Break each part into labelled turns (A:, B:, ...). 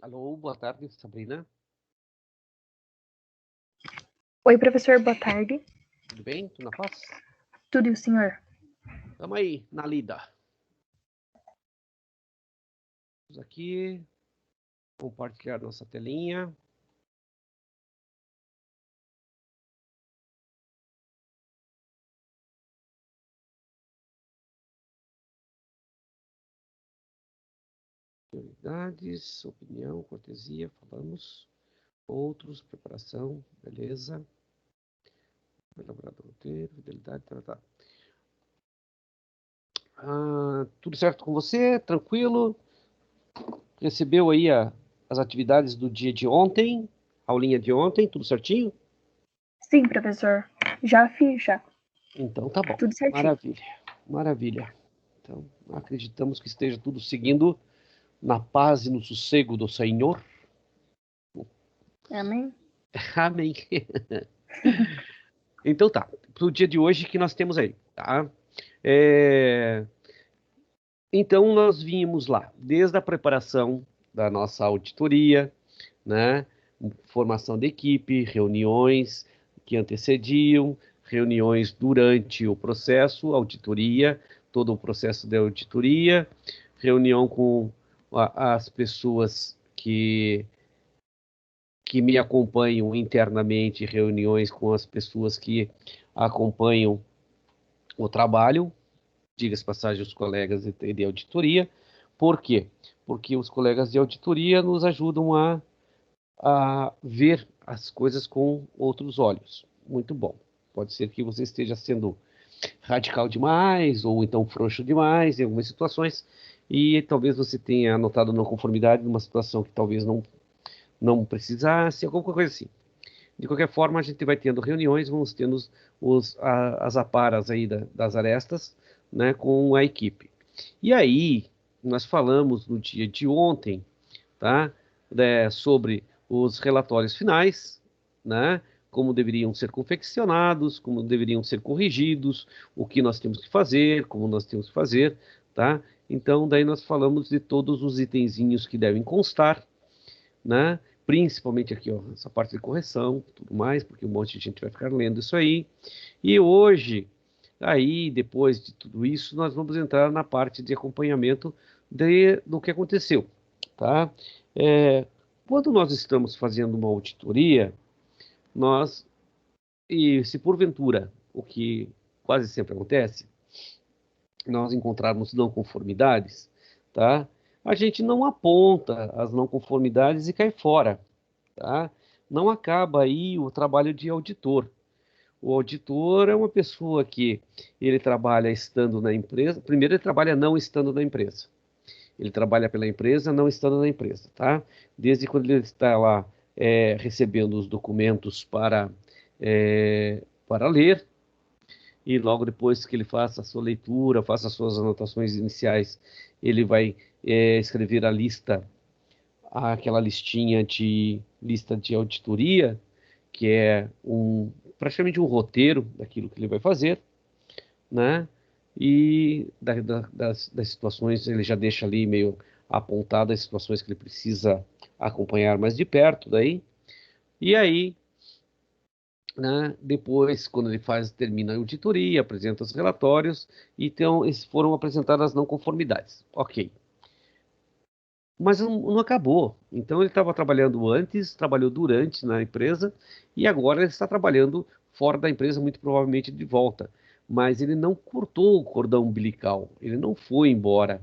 A: Alô, boa tarde, Sabrina.
B: Oi, professor, boa tarde.
A: Tudo bem? Tudo na paz?
B: Tudo e o senhor?
A: Estamos aí, na lida. Vamos aqui, compartilhar nossa telinha. Prioridades, opinião, cortesia, falamos. Outros, preparação, beleza. Elaborado roteiro, fidelidade, tá. Tudo certo com você? Tranquilo? Recebeu aí as atividades do dia de ontem? Aulinha de ontem, tudo certinho?
B: Sim, professor. Já fiz, já.
A: Então tá bom.
B: Tudo certinho.
A: Maravilha. Então, acreditamos que esteja tudo seguindo na paz e no sossego do Senhor.
B: Amém?
A: Amém. Então tá, para o dia de hoje que nós temos aí, tá? Então nós vimos lá, desde a preparação da nossa auditoria, né? Formação de equipe, reuniões que antecediam, reuniões durante o processo, auditoria, todo o processo de auditoria, reunião com as pessoas que me acompanham internamente, reuniões com as pessoas que acompanham o trabalho, diga-se passagem, os colegas de auditoria. Por quê? Porque os colegas de auditoria nos ajudam a ver as coisas com outros olhos. Muito bom. Pode ser que você esteja sendo radical demais ou então frouxo demais em algumas situações e talvez você tenha anotado não conformidade numa situação que talvez não precisasse, alguma coisa assim. De qualquer forma, a gente vai tendo reuniões, vamos tendo as aparas aí das arestas, né, com a equipe. E aí, nós falamos no dia de ontem, tá, sobre os relatórios finais, né, como deveriam ser confeccionados, como deveriam ser corrigidos, o que nós temos que fazer, como nós temos que fazer, tá? Então, daí nós falamos de todos os itenzinhos que devem constar, né? Principalmente aqui, ó, essa parte de correção, tudo mais, porque um monte de gente vai ficar lendo isso aí. E hoje, aí, depois de tudo isso, nós vamos entrar na parte de acompanhamento do que aconteceu, tá? Quando nós estamos fazendo uma auditoria, e se porventura, o que quase sempre acontece, nós encontrarmos não conformidades, tá? A gente não aponta as não conformidades e cai fora, tá? Não acaba aí o trabalho de auditor. O auditor é uma pessoa que ele trabalha estando na empresa. Primeiro, ele trabalha não estando na empresa. Ele trabalha pela empresa, não estando na empresa, tá? Desde quando ele está lá recebendo os documentos para ler, e logo depois que ele faça a sua leitura, faça as suas anotações iniciais, ele vai escrever a lista, aquela lista de auditoria, que é praticamente um roteiro daquilo que ele vai fazer, né? E das situações ele já deixa ali meio apontado as situações que ele precisa acompanhar mais de perto daí. E aí, né, depois, quando ele termina a auditoria, apresenta os relatórios, então foram apresentadas as não conformidades. Ok. Mas não acabou. Então ele estava trabalhando antes, trabalhou durante na empresa e agora ele está trabalhando fora da empresa, muito provavelmente de volta. Mas ele não cortou o cordão umbilical, ele não foi embora.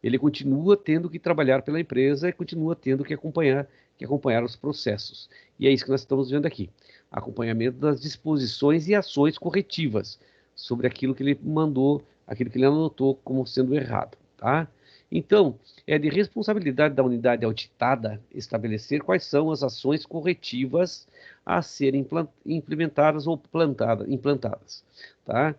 A: Ele continua tendo que trabalhar pela empresa e continua tendo que acompanhar os processos. E é isso que nós estamos vendo aqui: acompanhamento das disposições e ações corretivas sobre aquilo que ele mandou, aquilo que ele anotou como sendo errado, tá? Então, é de responsabilidade da unidade auditada estabelecer quais são as ações corretivas a serem implementadas ou implantadas, tá?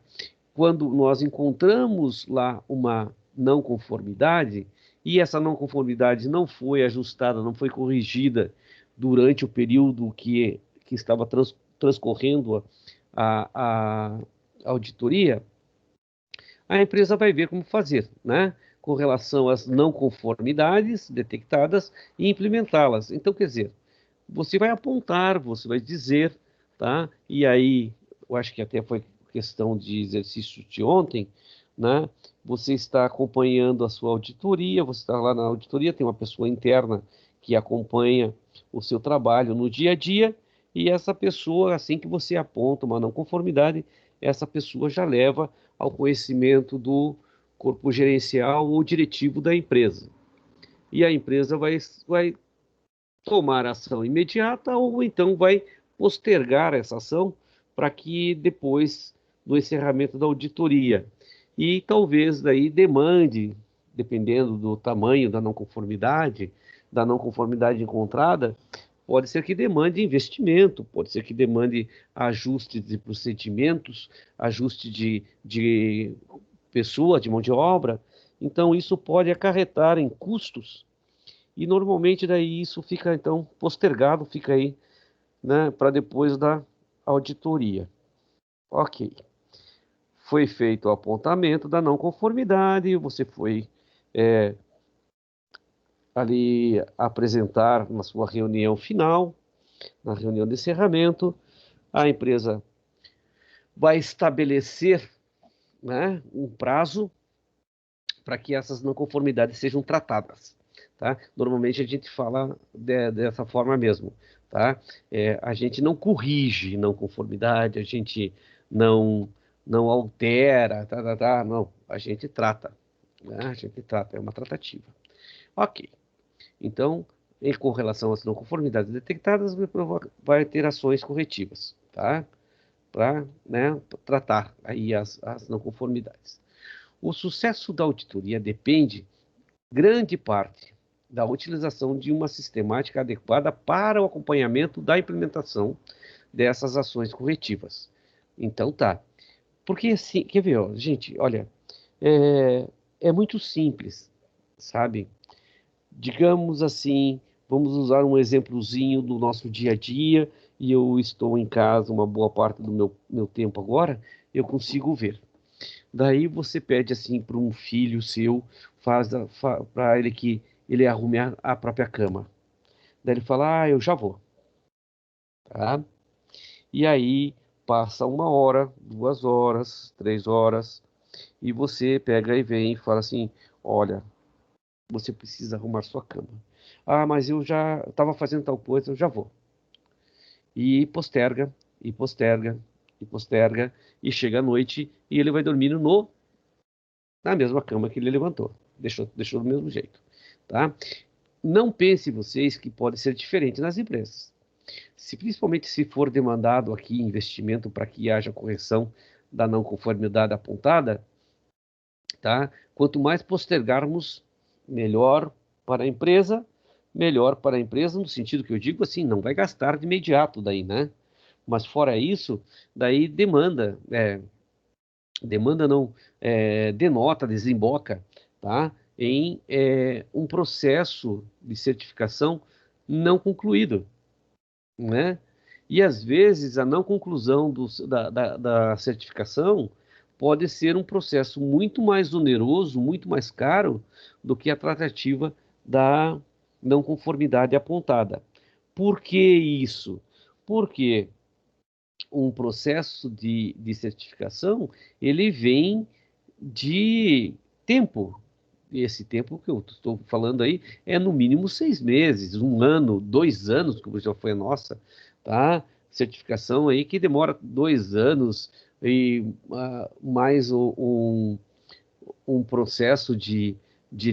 A: Quando nós encontramos lá uma não conformidade e essa não conformidade não foi ajustada, não foi corrigida durante o período que estava transcorrendo a auditoria, a empresa vai ver como fazer, né? com relação às não conformidades detectadas e implementá-las. Então, quer dizer, você vai apontar, você vai dizer, tá? E aí, eu acho que até foi questão de exercício de ontem, né? Você está acompanhando a sua auditoria, você está lá na auditoria, tem uma pessoa interna que acompanha o seu trabalho no dia a dia, e essa pessoa, assim que você aponta uma não conformidade, essa pessoa já leva ao conhecimento do corpo gerencial ou diretivo da empresa. E a empresa vai tomar ação imediata ou então vai postergar essa ação para que depois do encerramento da auditoria. E talvez daí demande, dependendo do tamanho da não conformidade encontrada, pode ser que demande investimento, pode ser que demande ajuste de procedimentos, ajuste de pessoa, de mão de obra. Então, isso pode acarretar em custos e normalmente daí isso fica então postergado, fica aí, né, para depois da auditoria. Ok. Foi feito o apontamento da não conformidade, você foi ali apresentar na sua reunião final, na reunião de encerramento, a empresa vai estabelecer, né, um prazo para que essas não conformidades sejam tratadas. Tá? Normalmente a gente fala dessa forma mesmo. Tá? A gente não corrige não conformidade, a gente não altera, não, a gente trata. Né? A gente trata, é uma tratativa. Ok. Então, com relação às não conformidades detectadas, vai ter ações corretivas, tá? Para, né, tratar aí as não conformidades. O sucesso da auditoria depende, grande parte, da utilização de uma sistemática adequada para o acompanhamento da implementação dessas ações corretivas. Então, tá. Porque, assim, quer ver, ó, gente, olha, é muito simples, sabe? Digamos assim, vamos usar um exemplozinho do nosso dia a dia, e eu estou em casa uma boa parte do meu tempo agora, eu consigo ver. Daí você pede assim para um filho seu, para ele que ele arrume a própria cama. Daí ele fala, eu já vou, tá? E aí passa 1 hora, 2 horas, 3 horas, e você pega e vem e fala assim, olha, você precisa arrumar sua cama. Mas eu já estava fazendo tal coisa, eu já vou. E posterga, e posterga, e posterga, e chega à noite e ele vai dormindo na mesma cama que ele levantou. Deixou do mesmo jeito, tá? Não pense vocês que pode ser diferente nas empresas. Principalmente se for demandado aqui investimento para que haja correção da não conformidade apontada, tá? Quanto mais postergarmos, melhor para a empresa, no sentido que eu digo assim, não vai gastar de imediato daí, né? Mas fora isso, daí demanda não, denota, desemboca, tá? Em um processo de certificação não concluído, né? E às vezes a não conclusão da certificação pode ser um processo muito mais oneroso, muito mais caro do que a tratativa da não conformidade apontada. Por que isso? Porque um processo de certificação, ele vem de tempo. E esse tempo que eu estou falando aí é no mínimo 6 meses, 1 ano, 2 anos, como já foi a nossa, tá? Certificação aí que demora 2 anos e mais um processo de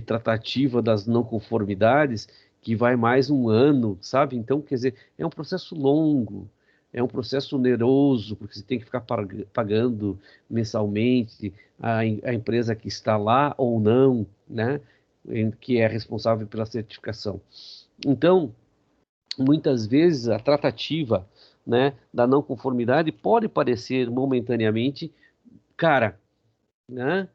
A: tratativa das não conformidades que vai mais 1 ano, sabe? Então, quer dizer, é um processo longo, é um processo oneroso, porque você tem que ficar pagando mensalmente a empresa que está lá ou não, né? Que é responsável pela certificação. Então, muitas vezes a tratativa, né, da não conformidade pode parecer momentaneamente cara, né?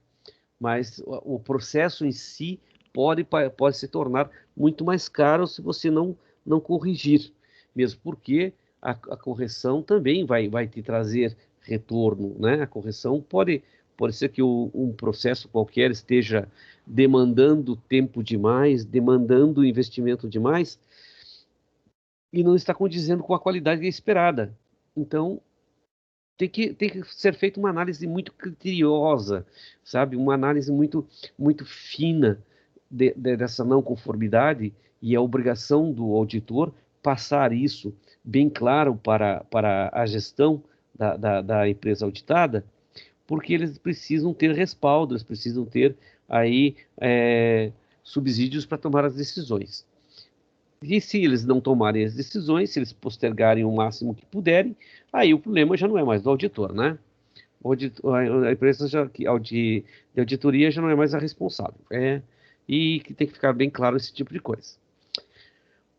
A: Mas o processo em si pode se tornar muito mais caro se você não corrigir, mesmo porque a correção também vai te trazer retorno, né? A correção pode ser que um processo qualquer esteja demandando tempo demais, demandando investimento demais, e não está condizendo com a qualidade esperada. Então, tem que ser feita uma análise muito criteriosa, sabe? Uma análise muito, muito fina dessa não conformidade, e a obrigação do auditor passar isso bem claro para a gestão da empresa auditada, porque eles precisam ter respaldo, eles precisam ter aí subsídios para tomar as decisões. E se eles não tomarem as decisões, se eles postergarem o máximo que puderem, aí o problema já não é mais do auditor, né? A empresa de auditoria já não é mais a responsável. E que tem que ficar bem claro esse tipo de coisa.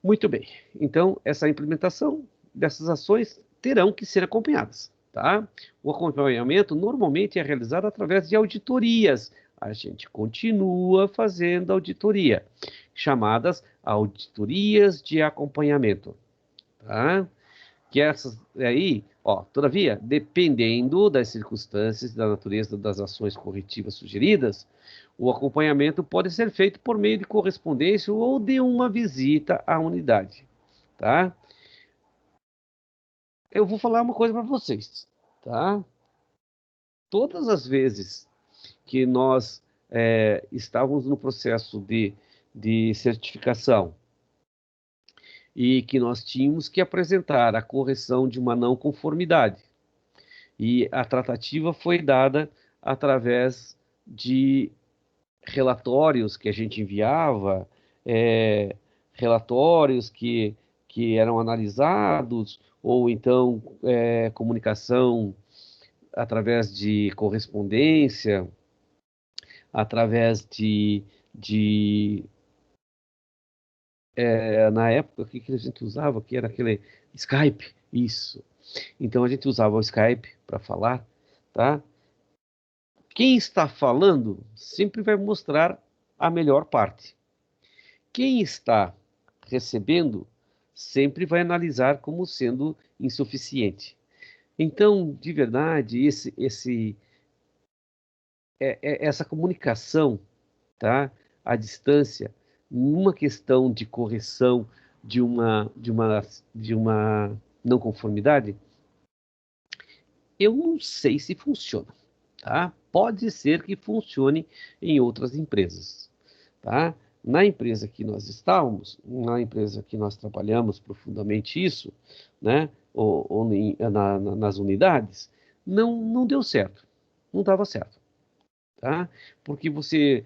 A: Muito bem. Então, essa implementação dessas ações terão que ser acompanhadas, tá? O acompanhamento normalmente é realizado através de auditorias. A gente continua fazendo auditoria, chamadas auditorias de acompanhamento, tá? Que essas aí, todavia, dependendo das circunstâncias e da natureza das ações corretivas sugeridas, o acompanhamento pode ser feito por meio de correspondência ou de uma visita à unidade, tá? Eu vou falar uma coisa para vocês, tá? Todas as vezes que nós estávamos no processo de certificação e que nós tínhamos que apresentar a correção de uma não conformidade, e a tratativa foi dada através de relatórios que a gente enviava, relatórios que eram analisados, ou então comunicação através de correspondência, através na época, o que a gente usava, que era aquele Skype, isso. Então a gente usava o Skype para falar, tá? Quem está falando sempre vai mostrar a melhor parte. Quem está recebendo sempre vai analisar como sendo insuficiente. Então, de verdade, essa comunicação, tá, à distância, numa questão de correção de uma não conformidade, eu não sei se funciona, tá? Pode ser que funcione em outras empresas, tá? Na empresa que nós estávamos, na empresa que nós trabalhamos profundamente isso, né? Ou nas unidades, não deu certo, não dava certo, tá? Porque você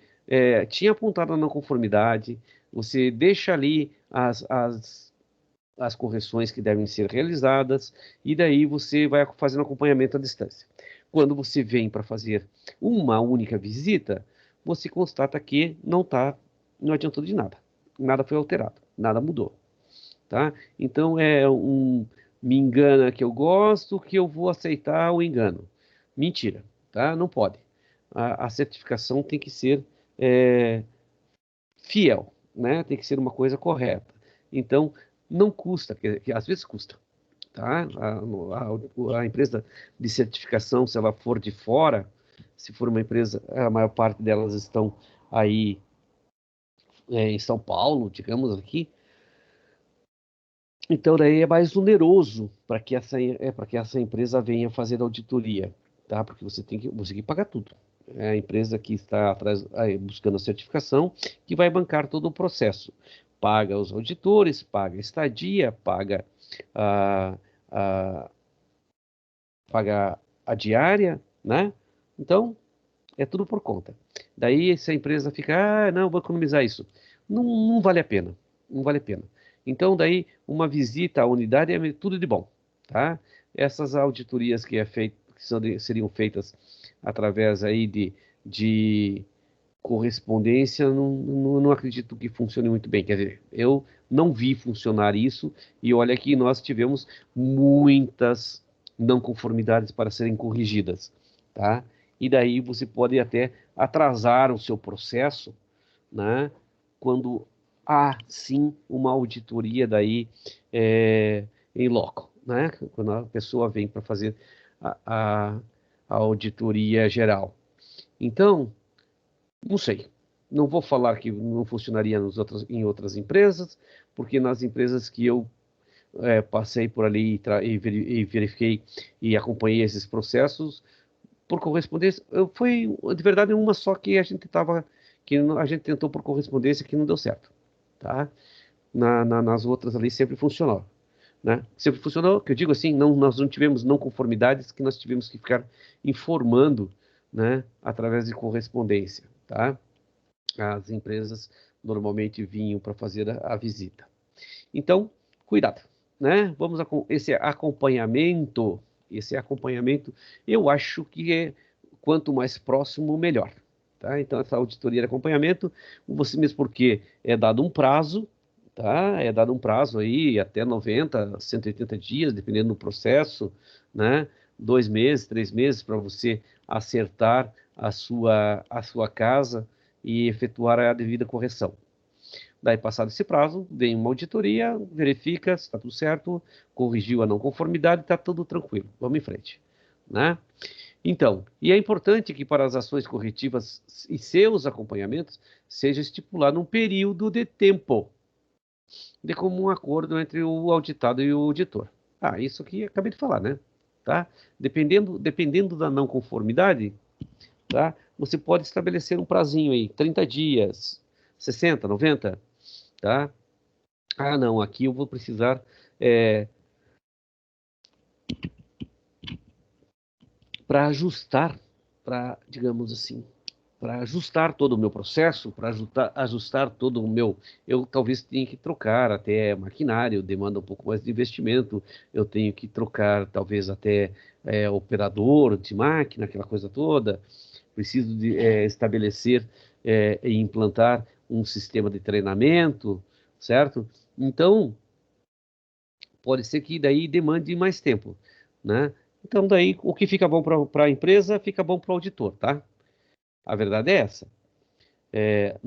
A: tinha apontado a não conformidade, você deixa ali as correções que devem ser realizadas, e daí você vai fazendo acompanhamento à distância. Quando você vem para fazer uma única visita, você constata que não adiantou de nada. Nada foi alterado, nada mudou, tá? Então me engana que eu gosto, que eu vou aceitar o engano. Mentira, tá? Não pode. A certificação tem que ser fiel, né? Tem que ser uma coisa correta. Então, não custa, que às vezes custa, tá? A empresa de certificação, se ela for de fora, se for uma empresa, a maior parte delas estão aí em São Paulo, digamos aqui, então daí é mais oneroso para que essa empresa venha fazer auditoria, tá? Porque você tem que pagar tudo. É a empresa que está atrás, aí, buscando a certificação, que vai bancar todo o processo. Paga os auditores, paga a estadia, a, a, paga a diária, né? Então, é tudo por conta. Daí, se a empresa fica, não, vou economizar isso. Não vale a pena, não vale a pena. Então, daí, uma visita à unidade é tudo de bom, tá? Essas auditorias seriam feitas através aí de correspondência, não acredito que funcione muito bem. Quer dizer, eu não vi funcionar isso, e olha que nós tivemos muitas não conformidades para serem corrigidas, tá? E daí você pode até atrasar o seu processo, né? Quando há, sim, uma auditoria daí em loco, né? Quando a pessoa vem para fazer a, a, a auditoria geral. Então, não sei. Não vou falar que não funcionaria em outras empresas, porque nas empresas que eu passei por ali e verifiquei e acompanhei esses processos, por correspondência, foi de verdade uma só que a gente tentou por correspondência que não deu certo, tá? Nas outras ali sempre funcionou, né? Sempre funcionou, que eu digo assim, nós não tivemos não conformidades que nós tivemos que ficar informando, né, através de correspondência, tá? As empresas normalmente vinham para fazer a visita. Então, cuidado, né? Esse acompanhamento, eu acho que quanto mais próximo, melhor. Tá? Então, essa auditoria de acompanhamento, você mesmo porque é dado um prazo, tá? É dado um prazo aí até 90, 180 dias, dependendo do processo, né? 2 meses, 3 meses para você acertar a sua casa e efetuar a devida correção. Daí, passado esse prazo, vem uma auditoria, verifica se está tudo certo, corrigiu a não conformidade, está tudo tranquilo. Vamos em frente, né? Então, e é importante que para as ações corretivas e seus acompanhamentos seja estipulado um período de tempo de comum acordo entre o auditado e o auditor. Ah, isso aqui acabei de falar, né? Tá? Dependendo da não conformidade, tá? Você pode estabelecer um prazinho aí, 30 dias, 60, 90, tá? Ah, não, aqui eu vou precisar para ajustar, digamos assim, para ajustar todo o meu processo, para ajustar todo o meu, eu talvez tenha que trocar até maquinário, demanda um pouco mais de investimento, eu tenho que trocar talvez até operador de máquina, aquela coisa toda, preciso de estabelecer e implantar um sistema de treinamento, certo? Então, pode ser que daí demande mais tempo, né? Então, daí, o que fica bom para a empresa, fica bom para o auditor, tá? A verdade é essa. É,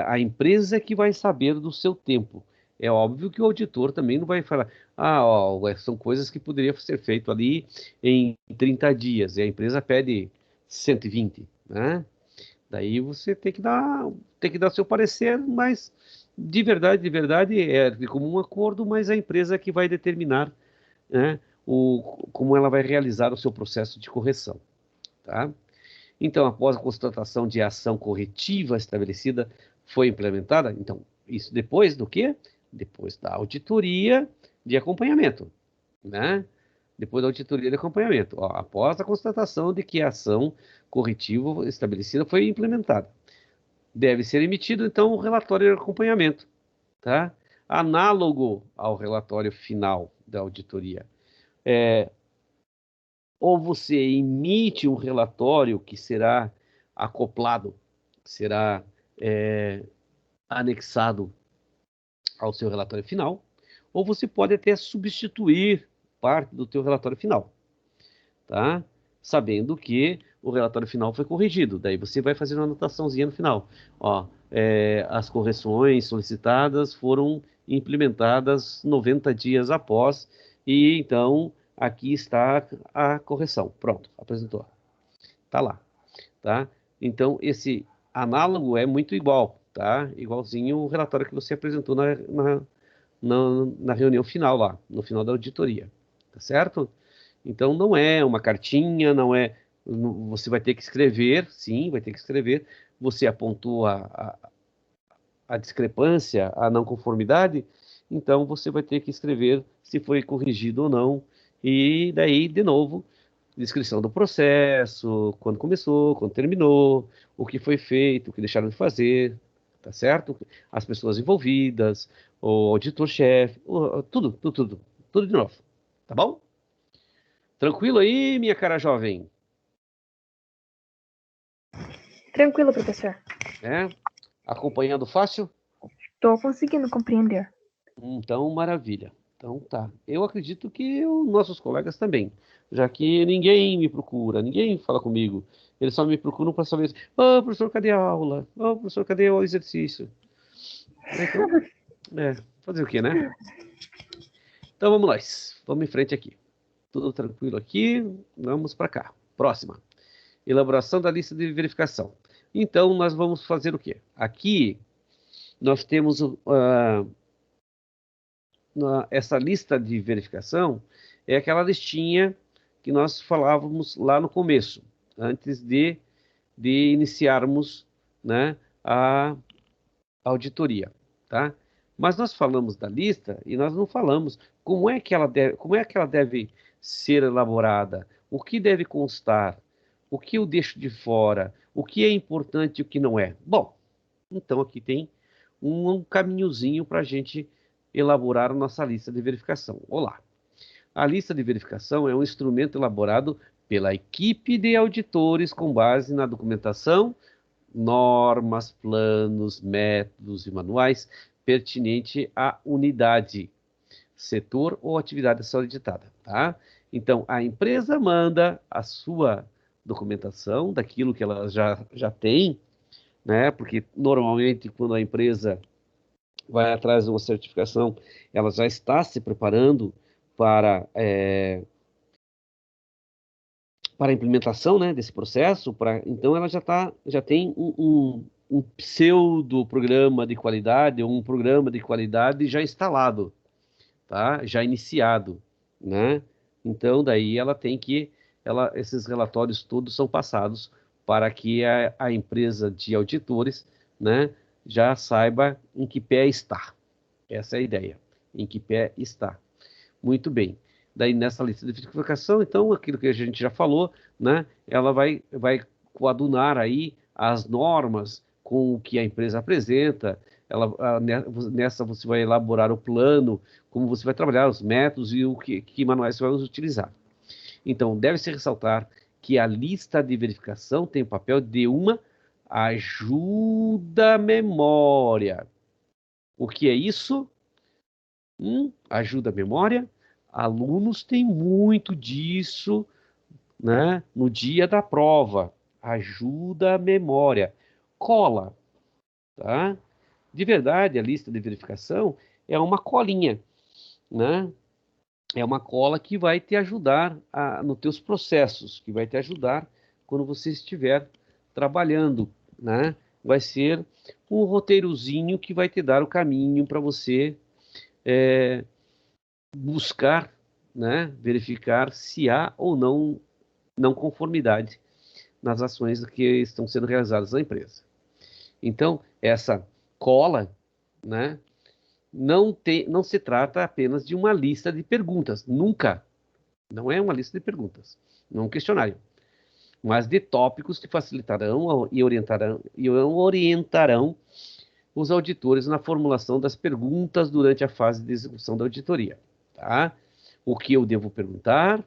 A: a empresa que vai saber do seu tempo. É óbvio que o auditor também não vai falar, ó, são coisas que poderiam ser feito ali em 30 dias, e a empresa pede 120, né? Daí você tem que dar seu parecer, mas de verdade, é de comum acordo, mas a empresa que vai determinar, né, como ela vai realizar o seu processo de correção, tá? Então, após a constatação de ação corretiva estabelecida, foi implementada. Então, isso depois do quê? Depois da auditoria de acompanhamento, né? Depois da auditoria de acompanhamento. Ó, após a constatação de que a ação corretiva estabelecida foi implementada. Deve ser emitido, então, o relatório de acompanhamento, tá? Análogo ao relatório final da auditoria. Ou você emite um relatório que será acoplado, será é, anexado ao seu relatório final, ou você pode até substituir parte do teu relatório final, tá? Sabendo que o relatório final foi corrigido. Daí você vai fazer uma anotaçãozinha no final. Ó, as correções solicitadas foram implementadas 90 dias após, e então aqui está a correção. Pronto, apresentou. Tá lá, tá? Então esse análogo é muito igual, tá? Igualzinho o relatório que você apresentou na reunião final lá, no final da auditoria, tá certo? Então não é uma cartinha, não é. Você vai ter que escrever, sim, vai ter que escrever. Você apontou a discrepância, a não conformidade, então você vai ter que escrever se foi corrigido ou não. E daí, de novo, descrição do processo, quando começou, quando terminou, o que foi feito, o que deixaram de fazer, tá certo? As pessoas envolvidas, o auditor-chefe, tudo de novo, tá bom? Tranquilo aí, minha cara jovem?
B: Tranquilo, professor.
A: Acompanhando fácil?
B: Estou conseguindo compreender.
A: Então, maravilha. Então tá. Eu acredito que os nossos colegas também, já que ninguém me procura, ninguém fala comigo. Eles só me procuram para saber, ô professor, cadê a aula? Ô professor, cadê o exercício? Então, fazer o quê, né? Então vamos nós. Vamos em frente aqui. Tudo tranquilo aqui. Vamos para cá. Próxima. elaboração da lista de verificação. Então, nós vamos fazer o quê? Aqui, nós temos essa lista de verificação, é aquela listinha que nós falávamos lá no começo, antes de iniciarmos, né, a auditoria, tá? Mas nós falamos da lista e nós não falamos como é que ela deve ser elaborada, o que deve constar, o que eu deixo de fora, o que é importante e o que não é. Bom, então aqui tem um caminhozinho para a gente elaborar a nossa lista de verificação. Olá! A lista de verificação é um instrumento elaborado pela equipe de auditores com base na documentação, normas, planos, métodos e manuais pertinente à unidade, setor ou atividade a ser auditada, tá? Então, a empresa manda a sua documentação daquilo que ela já tem, né? Porque normalmente quando a empresa vai atrás de uma certificação, ela já está se preparando para a implementação, né, desse processo. Então ela já tem um pseudo programa de qualidade, ou um programa de qualidade já instalado, tá? Já iniciado, né? Então daí ela tem que, esses relatórios todos são passados para que a empresa de auditores, né, já saiba em que pé está. Essa é a ideia, em que pé está. Muito bem. Daí nessa lista de verificação, então, aquilo que a gente já falou, né, ela vai coadunar aí as normas com o que a empresa apresenta. Nessa você vai elaborar o plano, como você vai trabalhar, os métodos e que manuais você vai utilizar. Então, deve-se ressaltar que a lista de verificação tem o papel de uma ajuda-memória. O que é isso? Ajuda-memória? Alunos têm muito disso, né, no dia da prova. Ajuda-memória. Cola, tá? De verdade, a lista de verificação é uma colinha, né? É uma cola que vai te ajudar nos teus processos, que vai te ajudar quando você estiver trabalhando, né? Vai ser um roteirozinho que vai te dar o caminho para você buscar, né? Verificar se há ou não conformidade nas ações que estão sendo realizadas na empresa. Então, essa cola, né? Não se trata apenas de uma lista de perguntas, nunca. Não é uma lista de perguntas, não é um questionário, mas de tópicos que facilitarão e orientarão os auditores na formulação das perguntas durante a fase de execução da auditoria, tá? O que eu devo perguntar,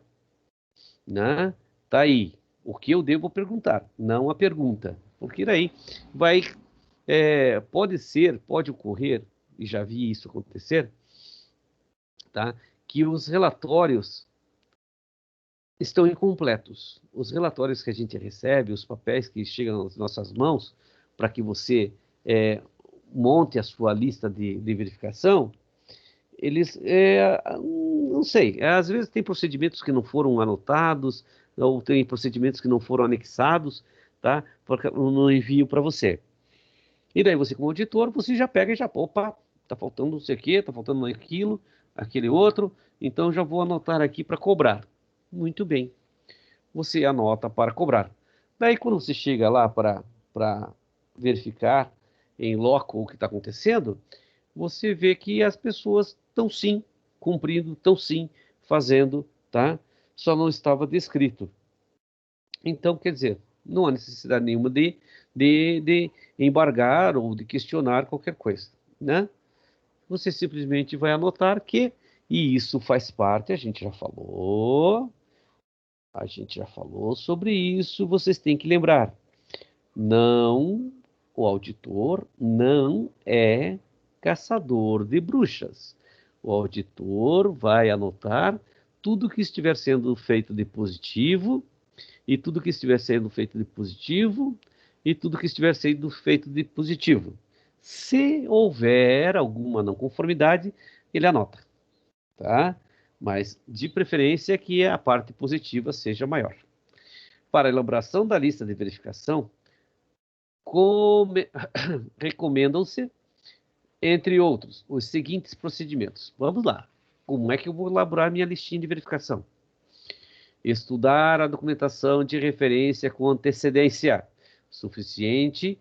A: né? Tá aí. O que eu devo perguntar, não a pergunta, porque daí pode ocorrer, e já vi isso acontecer, tá? Que os relatórios estão incompletos. Os relatórios que a gente recebe, os papéis que chegam nas nossas mãos, para que você monte a sua lista de verificação, eles, não sei, às vezes tem procedimentos que não foram anotados, ou tem procedimentos que não foram anexados, tá? No envio para você. E daí você, como auditor, você já pega e já, opa, tá faltando não sei o quê, tá faltando aquilo, aquele outro, então já vou anotar aqui para cobrar. Muito bem. Você anota para cobrar. Daí quando você chega lá para verificar em loco o que está acontecendo, você vê que as pessoas estão sim cumprindo, estão sim fazendo, tá? Só não estava descrito. Então, quer dizer, não há necessidade nenhuma de embargar ou de questionar qualquer coisa, né? Você simplesmente vai anotar que, e isso faz parte, a gente já falou sobre isso, vocês têm que lembrar, o auditor não é caçador de bruxas. O auditor vai anotar tudo que estiver sendo feito de positivo, e tudo que estiver sendo feito de positivo, e tudo que estiver sendo feito de positivo. Se houver alguma não conformidade, ele anota, tá? Mas, de preferência, que a parte positiva seja maior. Para a elaboração da lista de verificação, recomendam-se, entre outros, os seguintes procedimentos. Vamos lá. Como é que eu vou elaborar minha listinha de verificação? Estudar a documentação de referência com antecedência suficiente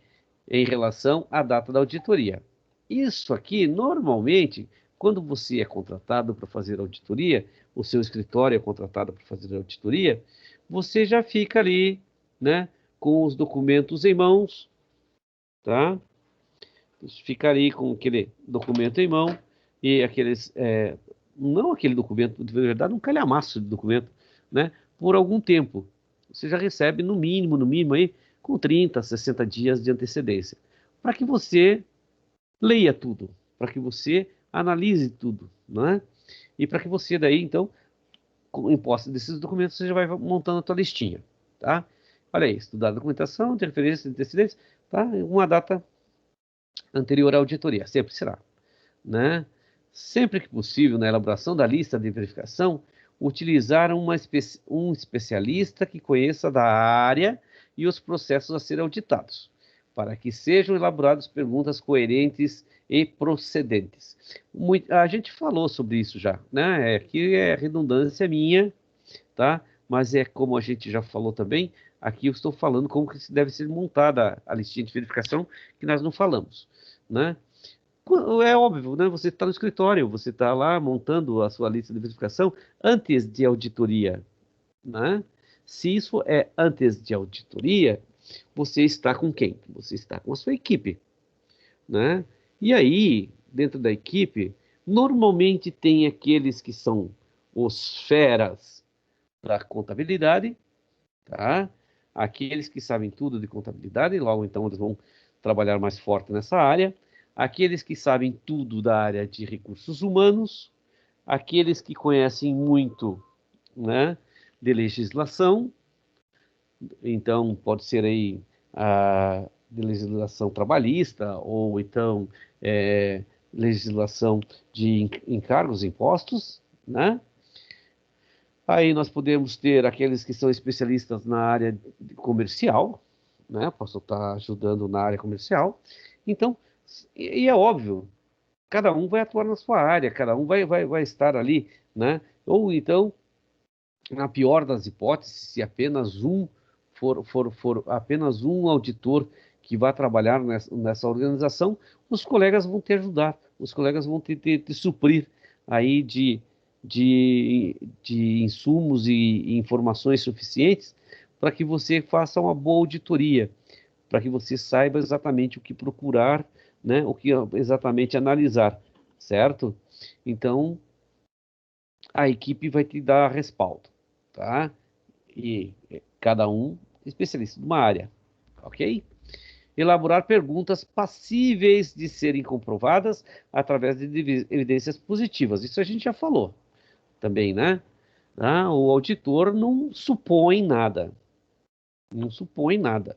A: em relação à data da auditoria. Isso aqui, normalmente, quando você é contratado para fazer auditoria, o seu escritório é contratado para fazer auditoria, você já fica ali, né, com os documentos em mãos, tá? Fica ali com aquele documento em mão e aqueles, não aquele documento, de verdade, um calhamaço de documento, né? Por algum tempo. Você já recebe no mínimo aí, com 30, 60 dias de antecedência. Para que você leia tudo, para que você analise tudo, né? E para que você daí, então, em posse desses documentos, você já vai montando a tua listinha, tá? Olha aí, estudar a documentação, de referência, de antecedência, tá? Uma data anterior à auditoria, sempre será, né? Sempre que possível, na elaboração da lista de verificação, utilizar um especialista que conheça da área e os processos a serem auditados, para que sejam elaboradas perguntas coerentes e procedentes. A gente falou sobre isso já, né? Aqui é redundância minha, tá? Mas é como a gente já falou também, aqui eu estou falando como que deve ser montada a listinha de verificação, que nós não falamos, né? É óbvio, né? Você está no escritório, você está lá montando a sua lista de verificação antes de auditoria, né? Se isso é antes de auditoria, você está com quem? Você está com a sua equipe, né? E aí, dentro da equipe, normalmente tem aqueles que são os feras da contabilidade, tá? Aqueles que sabem tudo de contabilidade, logo então eles vão trabalhar mais forte nessa área. Aqueles que sabem tudo da área de recursos humanos, aqueles que conhecem muito, né, de legislação, então pode ser aí de legislação trabalhista ou então legislação de encargos, impostos, né? Aí nós podemos ter aqueles que são especialistas na área comercial, né? Posso estar ajudando na área comercial. Então, e é óbvio, cada um vai atuar na sua área, cada um vai estar ali, né? Ou então, na pior das hipóteses, se apenas um for apenas um auditor que vai trabalhar nessa organização, os colegas vão te ajudar, os colegas vão te suprir aí de insumos e informações suficientes para que você faça uma boa auditoria, para que você saiba exatamente o que procurar, né, o que exatamente analisar, certo? Então, a equipe vai te dar respaldo, tá? E cada um especialista numa área, ok? Elaborar perguntas passíveis de serem comprovadas através de evidências positivas. Isso a gente já falou também, né? O auditor não supõe nada. Não supõe nada.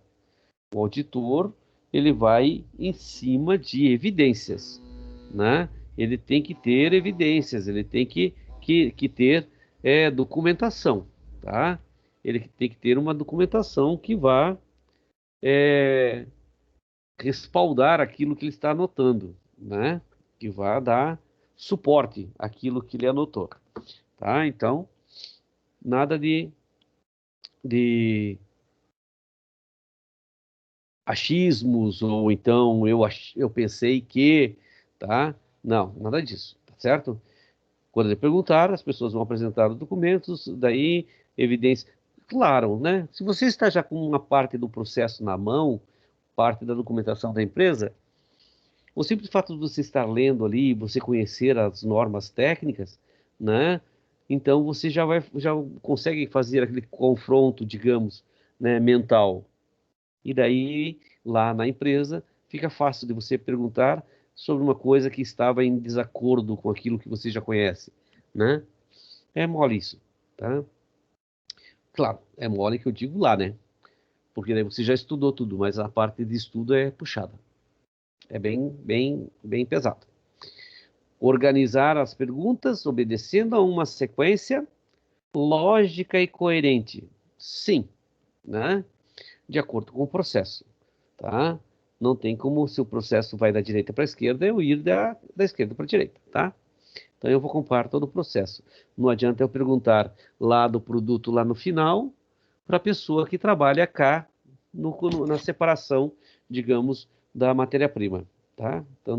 A: O auditor, ele vai em cima de evidências, né? Ele tem que ter evidências, ele tem que ter documentação, tá? Ele tem que ter uma documentação que vá respaldar aquilo que ele está anotando, né? Que vá dar suporte àquilo que ele anotou, tá? Então, nada de achismos, ou então eu pensei que, tá? Não, nada disso, tá certo? Quando ele perguntar, as pessoas vão apresentar os documentos, daí evidência. Claro, né? Se você está já com uma parte do processo na mão, parte da documentação da empresa, o simples fato de você estar lendo ali, você conhecer as normas técnicas, né? Então você já consegue fazer aquele confronto, digamos, né, mental. E daí, lá na empresa, fica fácil de você perguntar sobre uma coisa que estava em desacordo com aquilo que você já conhece, né? É mole isso, tá? Claro, é mole que eu digo lá, né? Porque daí você já estudou tudo, mas a parte de estudo é puxada. É bem pesado. Organizar as perguntas obedecendo a uma sequência lógica e coerente. Sim, né? De acordo com o processo, tá? Não tem como, se o processo vai da direita para a esquerda, eu ir da esquerda para a direita, tá? Então eu vou comparar todo o processo. Não adianta eu perguntar lá do produto lá no final para a pessoa que trabalha cá na separação, digamos, da matéria-prima, tá? Então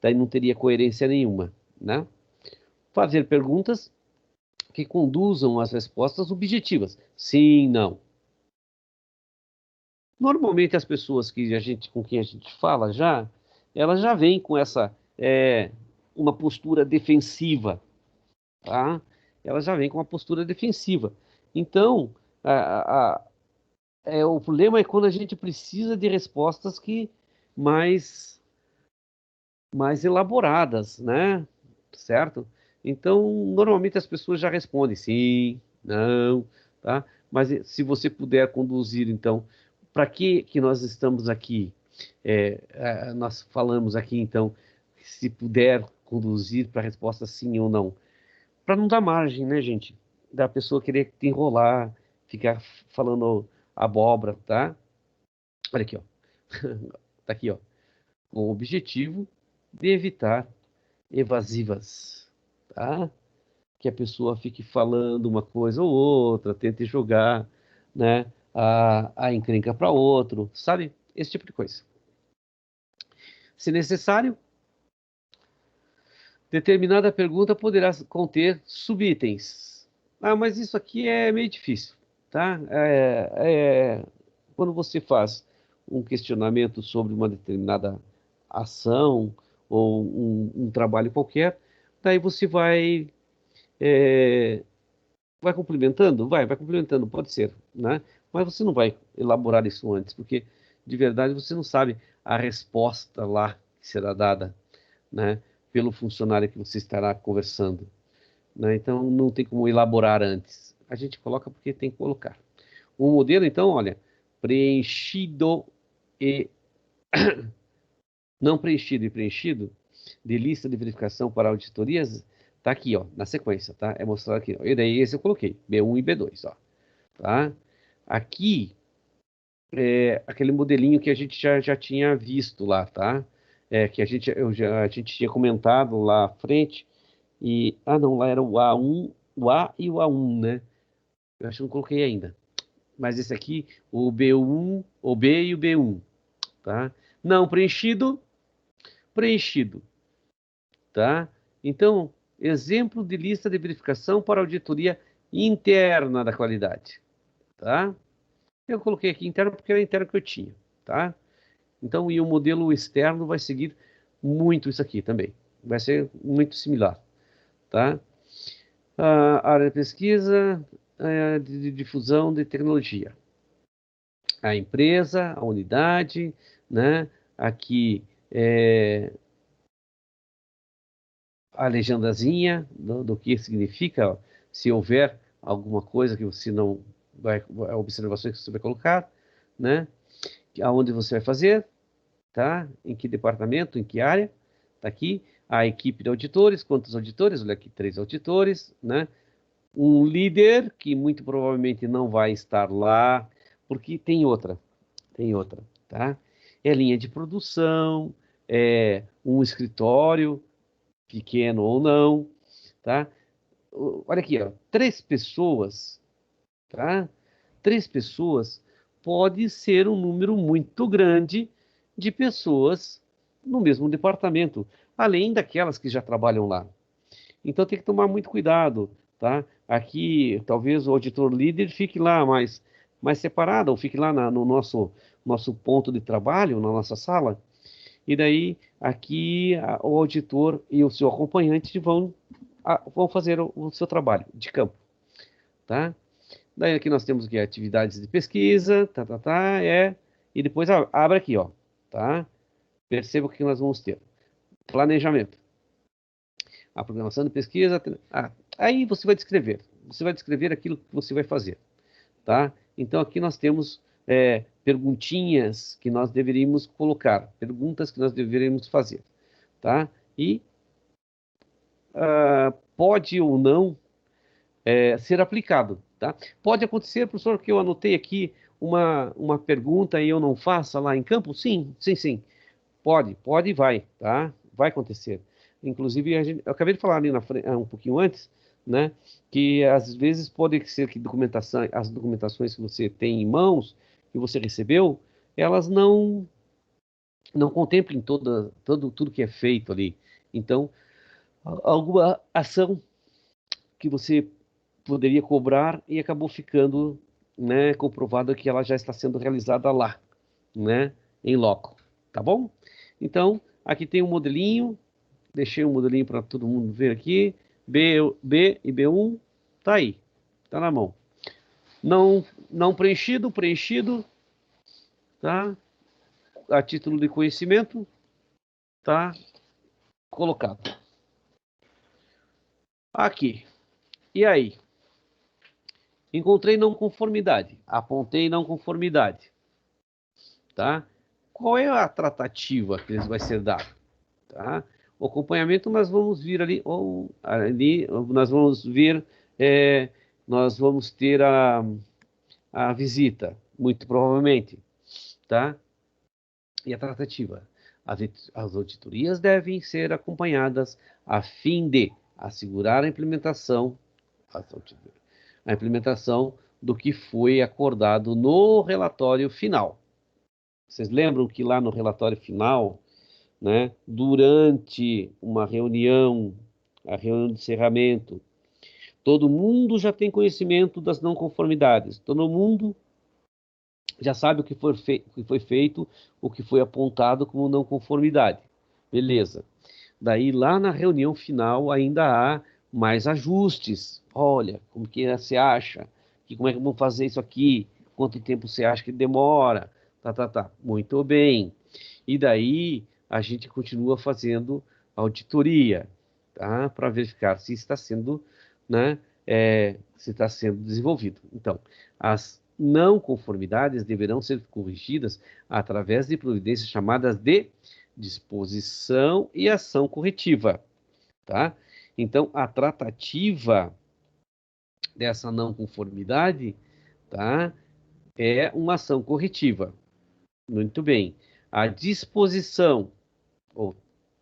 A: daí não teria coerência nenhuma, né? Fazer perguntas que conduzam às respostas objetivas. Sim, não. Normalmente as pessoas com quem a gente fala elas já vêm com essa uma postura defensiva, tá? Elas já vêm com uma postura defensiva. Então, o problema é quando a gente precisa de respostas que mais mais elaboradas, né? Certo? Então, normalmente as pessoas já respondem sim, não, tá? Mas se você puder conduzir, então, para que nós estamos aqui? Nós falamos aqui, então, se puder conduzir para a resposta sim ou não, para não dar margem, né, gente? Da pessoa querer te enrolar, ficar falando abóbora, tá? Olha aqui, ó. Tá aqui, ó. Com o objetivo de evitar evasivas, tá? Que a pessoa fique falando uma coisa ou outra, tente jogar, né, a encrenca para outro, sabe? Esse tipo de coisa. Se necessário, determinada pergunta poderá conter subitens. Ah, mas isso aqui é meio difícil, tá? Quando você faz um questionamento sobre uma determinada ação ou um trabalho qualquer, daí você é, vai complementando? Vai complementando, pode ser, né? Mas você não vai elaborar isso antes, porque de verdade você não sabe a resposta lá que será dada, né? Pelo funcionário que você estará conversando, né? Então não tem como elaborar antes. A gente coloca porque tem que colocar. O modelo, então, olha, preenchido e não preenchido e preenchido de lista de verificação para auditorias, tá aqui, ó, na sequência, tá? É mostrado aqui, ó. E daí esse eu coloquei, B1 e B2, ó, tá? Aqui é aquele modelinho que a gente já tinha visto lá, tá? Que a gente tinha comentado lá à frente, não, lá era o A1, o A e o A1, né? Eu acho que não coloquei ainda. Mas esse aqui, o B1, o B e o B1, tá? Não preenchido, preenchido, tá? Então, exemplo de lista de verificação para auditoria interna da qualidade, tá? Eu coloquei aqui interno porque era interno que eu tinha, tá? Então, e o modelo externo vai seguir muito isso aqui também. Vai ser muito similar, tá? A área de pesquisa, de difusão de tecnologia. A empresa, a unidade, né? Aqui a legendazinha do que significa, ó, se houver alguma coisa que você não vai, observações que você vai colocar, né? Aonde você vai fazer, tá? Em que departamento, em que área, tá aqui. A equipe de auditores, quantos auditores? Olha aqui, 3 auditores, né? Um líder que muito provavelmente não vai estar lá, porque tem outra, tá? É linha de produção, é um escritório, pequeno ou não, tá? Olha aqui, ó, 3 pessoas, tá? 3 pessoas pode ser um número muito grande de pessoas no mesmo departamento, além daquelas que já trabalham lá. Então tem que tomar muito cuidado, tá? Aqui, talvez o auditor líder fique lá mais separado, ou fique lá no nosso ponto de trabalho, na nossa sala, e daí aqui o auditor e o seu acompanhante vão fazer o seu trabalho de campo, tá? Daí aqui nós temos aqui atividades de pesquisa, e depois abre aqui, ó, tá? Perceba o que nós vamos ter. Planejamento. A programação de pesquisa, aí você vai descrever aquilo que você vai fazer, tá? Então aqui nós temos perguntinhas que nós deveríamos colocar, perguntas que nós deveríamos fazer, tá? E pode ou não ser aplicado, Tá? Pode acontecer, professor, que eu anotei aqui uma pergunta e eu não faça lá em campo? Sim, sim, sim. Pode e vai, tá? Vai acontecer. Inclusive, eu acabei de falar ali um pouquinho antes, né? Que às vezes pode ser que as documentações que você tem em mãos, que você recebeu, elas não contemplem tudo que é feito ali. Então, alguma ação que você poderia cobrar e acabou ficando, né, comprovado que ela já está sendo realizada lá, né, em loco, tá bom? Então, aqui tem um modelinho, deixei um modelinho para todo mundo ver aqui, B e B1, tá aí, tá na mão. Não preenchido, tá? A título de conhecimento, tá colocado. Aqui. E aí? Encontrei não conformidade, apontei não conformidade, tá? Qual é a tratativa que vai ser dada, tá? O acompanhamento nós vamos vir ali nós vamos ver, nós vamos ter a visita, muito provavelmente, tá? E a tratativa. As auditorias devem ser acompanhadas a fim de assegurar a implementação do que foi acordado no relatório final. Vocês lembram que lá no relatório final, né, durante uma reunião, a reunião de encerramento, todo mundo já tem conhecimento das não conformidades, todo mundo já sabe o que foi feito, o que foi apontado como não conformidade. Beleza. Daí lá na reunião final ainda há mais ajustes. Olha, como que você acha? Como é que vamos fazer isso aqui? Quanto tempo você acha que demora? Tá. Muito bem. E daí a gente continua fazendo auditoria, tá? Para verificar se está sendo, né, se está sendo desenvolvido. Então, as não conformidades deverão ser corrigidas através de providências chamadas de disposição e ação corretiva, tá? Então, a tratativa dessa não conformidade, tá? É uma ação corretiva. Muito bem. A disposição ou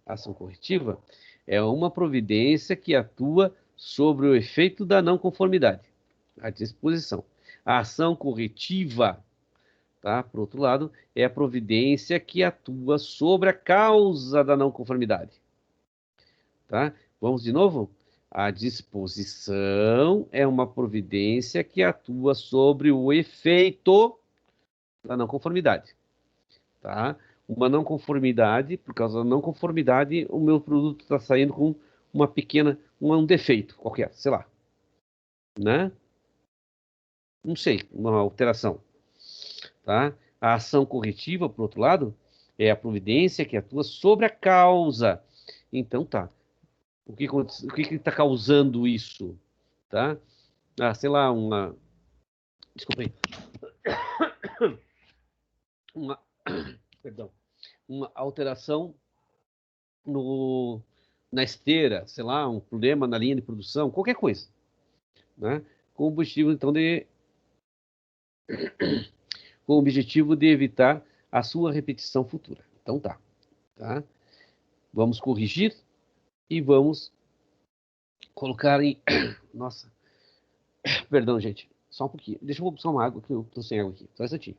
A: ação corretiva é uma providência que atua sobre o efeito da não conformidade. A disposição. A ação corretiva, tá? Por outro lado, é a providência que atua sobre a causa da não conformidade, tá? Vamos de novo? A disposição é uma providência que atua sobre o efeito da não conformidade, tá? Uma não conformidade, por causa da não conformidade, o meu produto está saindo com uma pequena, um defeito qualquer, sei lá, né? Não sei, uma alteração, tá? A ação corretiva, por outro lado, é a providência que atua sobre a causa. Então, tá. O que está causando isso, tá? Sei lá, desculpa aí, uma, perdão, uma alteração no, na esteira, sei lá, um problema na linha de produção, qualquer coisa, né? Com o objetivo, então, de evitar a sua repetição futura. Então, tá? Vamos corrigir e vamos colocar em... Nossa, perdão, gente. Só um pouquinho. Deixa eu buscar uma água, que eu tô sem água aqui. Só um instantinho.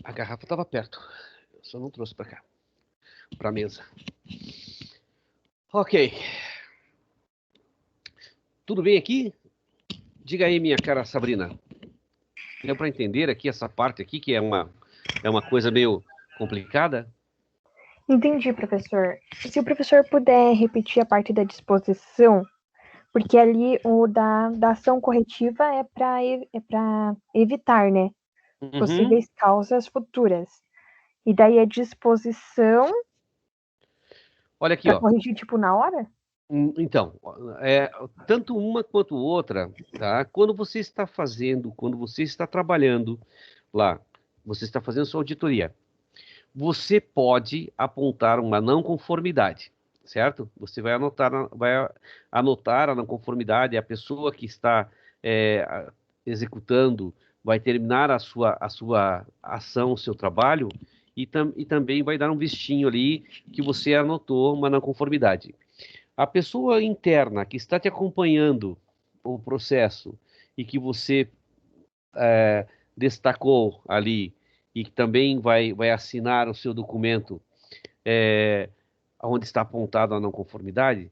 A: A garrafa estava perto. Eu só não trouxe para cá, para a mesa. Ok. Tudo bem aqui? Diga aí, minha cara Sabrina. Deu para entender aqui essa parte aqui, que é uma coisa meio complicada?
B: Entendi, professor. Se o professor puder repetir a parte da disposição, porque ali o da ação corretiva é para evitar, né,
A: Uhum.
B: possíveis causas futuras. E daí a disposição
A: Olha aqui,
B: para
A: ó.
B: corrigir, tipo, na hora?
A: Então, tanto uma quanto outra, tá? Quando você está trabalhando lá, você está fazendo sua auditoria, você pode apontar uma não conformidade, certo? Você vai anotar a não conformidade, a pessoa que está executando vai terminar a sua ação, o seu trabalho, e também vai dar um vistinho ali que você anotou uma não conformidade. A pessoa interna que está te acompanhando o processo e que você destacou ali e que também vai assinar o seu documento onde está apontado a não conformidade,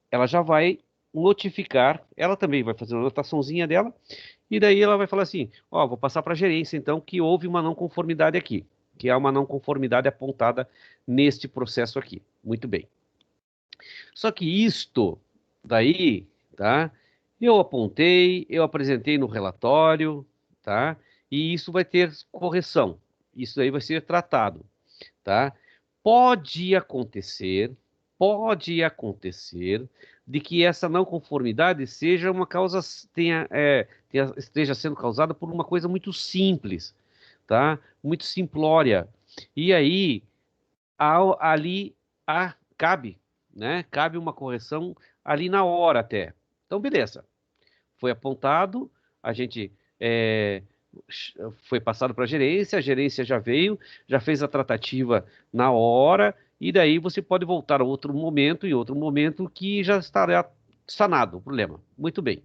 A: ela já vai notificar, ela também vai fazer uma anotaçãozinha dela, e daí ela vai falar assim, ó, vou passar para a gerência então que houve uma não conformidade aqui, que é uma não conformidade apontada neste processo aqui. Muito bem. Só que isto daí, tá? Eu apontei, eu apresentei no relatório, tá? E isso vai ter correção. Isso aí vai ser tratado, tá? Pode acontecer, pode acontecer de que essa não conformidade seja uma causa, esteja sendo causada por uma coisa muito simples, tá? Muito simplória. E aí, ali cabe, né? Cabe uma correção ali na hora até. Então, beleza. Foi apontado, a gente foi passado para a gerência já veio, já fez a tratativa na hora, e daí você pode voltar a outro momento, em outro momento, que já estará sanado o problema. Muito bem.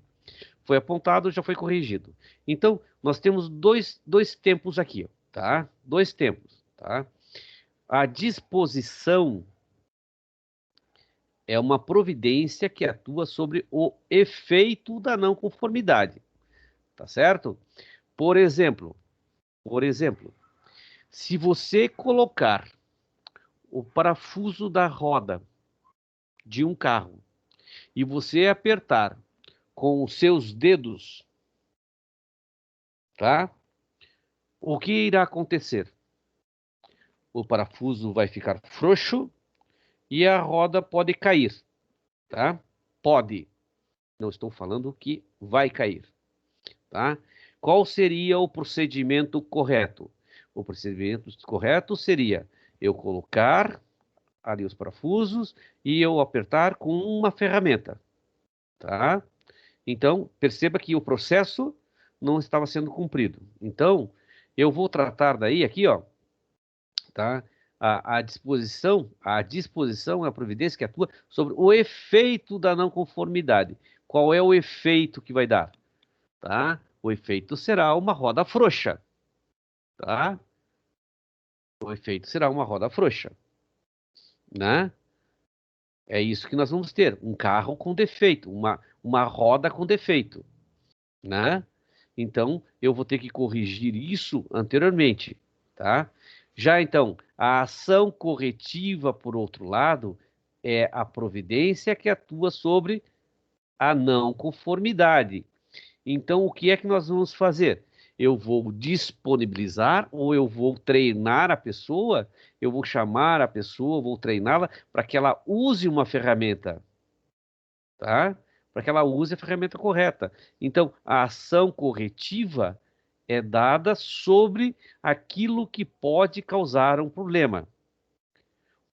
A: Foi apontado, já foi corrigido. Então, nós temos dois tempos aqui, tá? Dois tempos, tá? A disposição é uma providência que atua sobre o efeito da não conformidade, tá certo? Por exemplo, se você colocar o parafuso da roda de um carro e você apertar com os seus dedos, tá? O que irá acontecer? O parafuso vai ficar frouxo e a roda pode cair, tá? Pode. Não estou falando que vai cair, tá? Qual seria o procedimento correto? O procedimento correto seria eu colocar ali os parafusos e eu apertar com uma ferramenta, tá? Então, perceba que o processo não estava sendo cumprido. Então, eu vou tratar daí aqui, ó, tá? A disposição é a providência que atua sobre o efeito da não conformidade. Qual é o efeito que vai dar? Tá? O efeito será uma roda frouxa, tá? O efeito será uma roda frouxa, né? É isso que nós vamos ter, um carro com defeito, uma roda com defeito, né? Então, eu vou ter que corrigir isso anteriormente, tá? Já então, a ação corretiva, por outro lado, é a providência que atua sobre a não conformidade. Então, o que é que nós vamos fazer? Eu vou disponibilizar ou eu vou treinar a pessoa, eu vou chamar a pessoa, vou treiná-la para que ela use uma ferramenta, tá? Para que ela use a ferramenta correta. Então, a ação corretiva é dada sobre aquilo que pode causar um problema.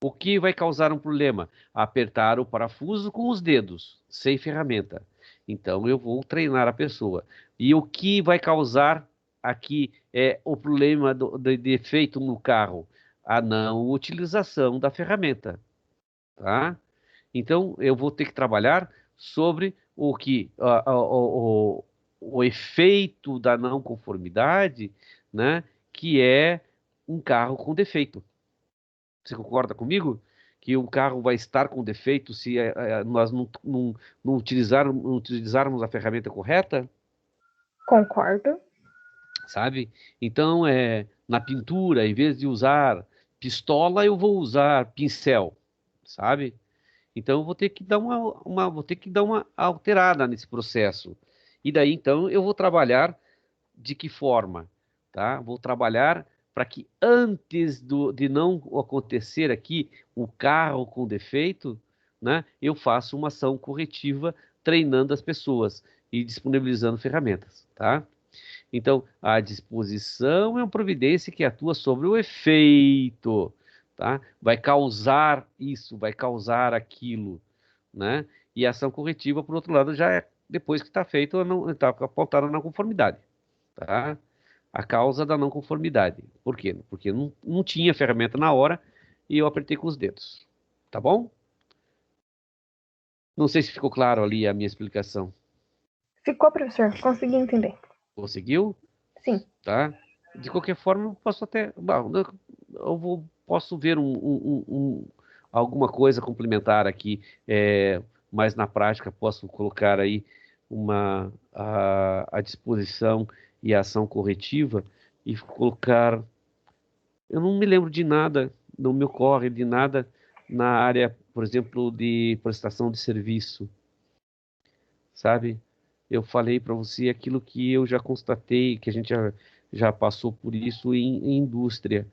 A: O que vai causar um problema? Apertar o parafuso com os dedos, sem ferramenta. Então, eu vou treinar a pessoa. E o que vai causar aqui é o problema de defeito no carro? A não utilização da ferramenta, tá? Então, eu vou ter que trabalhar sobre o efeito da não conformidade, né? Que é um carro com defeito. Você concorda comigo? Que um carro vai estar com defeito se nós não utilizarmos a ferramenta correta,
B: Concordo.
A: sabe? Então, na pintura, em vez de usar pistola, eu vou usar pincel, sabe? Então, eu vou ter que dar vou ter que dar uma alterada nesse processo. E daí, então, eu vou trabalhar de que forma, tá? Vou trabalhar para que antes de não acontecer aqui o carro com defeito, né, eu faço uma ação corretiva treinando as pessoas e disponibilizando ferramentas, tá? Então, a disposição é uma providência que atua sobre o efeito, tá? Vai causar isso, vai causar aquilo, né? E a ação corretiva, por outro lado, já é depois que está feito, está apontada na conformidade, tá? A causa da não conformidade. Por quê? Porque não tinha ferramenta na hora e eu apertei com os dedos, tá bom? Não sei se ficou claro ali a minha explicação.
B: Ficou, professor? Consegui entender.
A: Conseguiu?
B: Sim.
A: Tá? De qualquer forma, eu posso até. Bom, posso ver alguma coisa complementar aqui, mas na prática posso colocar aí a disposição e a ação corretiva e colocar. Eu não me lembro de nada, não me ocorre de nada na área, por exemplo, de prestação de serviço, sabe? Eu falei para você aquilo que eu já constatei, que a gente já passou por isso em indústria,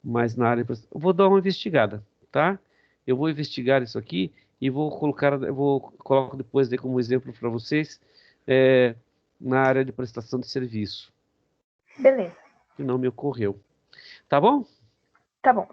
A: mas na área. Eu vou dar uma investigada, tá? Eu vou investigar isso aqui e coloco depois de como exemplo para vocês é, na área de prestação de serviço,
B: Beleza.
A: que não me ocorreu. Tá bom?
B: Tá bom.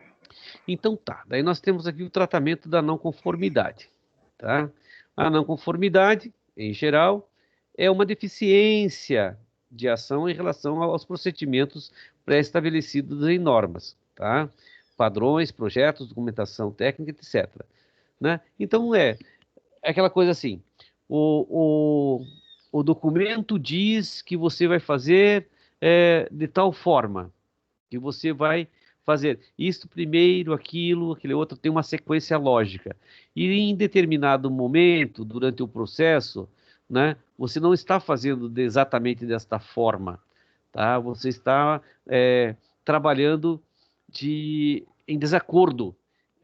A: Então tá. Daí nós temos aqui o tratamento da não conformidade, tá? A não conformidade, em geral, é uma deficiência de ação em relação aos procedimentos pré-estabelecidos em normas, tá? Padrões, projetos, documentação técnica, etc. Né? Então é aquela coisa assim, o documento diz que você vai fazer de tal forma, que você vai fazer isto primeiro, aquilo, aquele outro, tem uma sequência lógica. E em determinado momento, durante o processo, né, você não está fazendo exatamente desta forma, tá? Você está trabalhando em desacordo.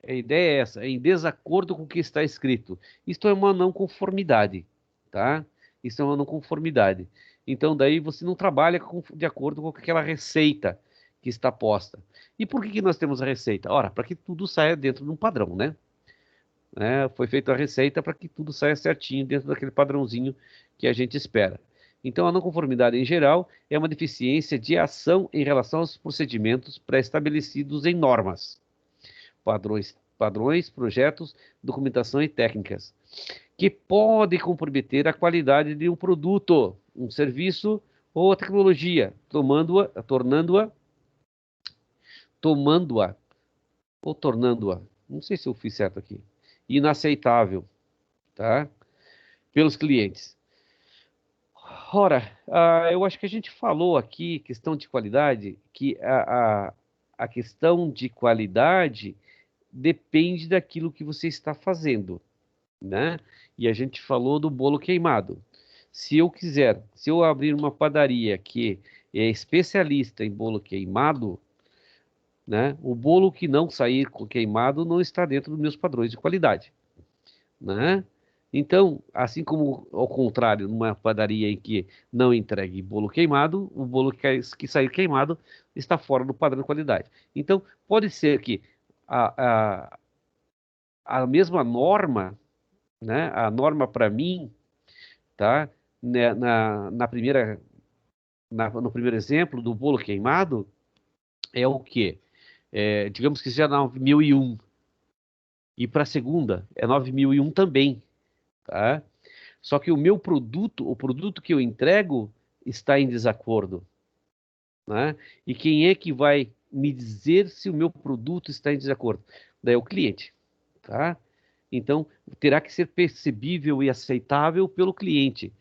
A: A ideia é essa, é em desacordo com o que está escrito. Isto é uma não conformidade, tá? Isso é uma não conformidade. Então, daí você não trabalha de acordo com aquela receita que está posta. E por que nós temos a receita? Ora, para que tudo saia dentro de um padrão, né? Foi feita a receita para que tudo saia certinho dentro daquele padrãozinho que a gente espera. Então, a não conformidade em geral é uma deficiência de ação em relação aos procedimentos pré-estabelecidos em normas, padrões, projetos, documentação e técnicas, que podem comprometer a qualidade de um produto, um serviço ou a tecnologia, tornando-a, não sei se eu fiz certo aqui, inaceitável, tá? Pelos clientes. Ora, eu acho que a gente falou aqui, questão de qualidade, que a questão de qualidade depende daquilo que você está fazendo, né? E a gente falou do bolo queimado. Se eu abrir uma padaria que é especialista em bolo queimado, né? O bolo que não sair queimado não está dentro dos meus padrões de qualidade, né? Então, assim como ao contrário, numa padaria em que não entregue bolo queimado, o bolo que sair queimado está fora do padrão de qualidade. Então, pode ser que a, a, a mesma norma, né? A norma para mim, tá? Né, no primeiro exemplo do bolo queimado, é o quê? Digamos que seja 9001. E para a segunda é 9001 também, tá? Só que o produto que eu entrego está em desacordo, né? E quem é que vai me dizer se o meu produto está em desacordo? Daí é o cliente, tá? Então, terá que ser percebível e aceitável pelo cliente,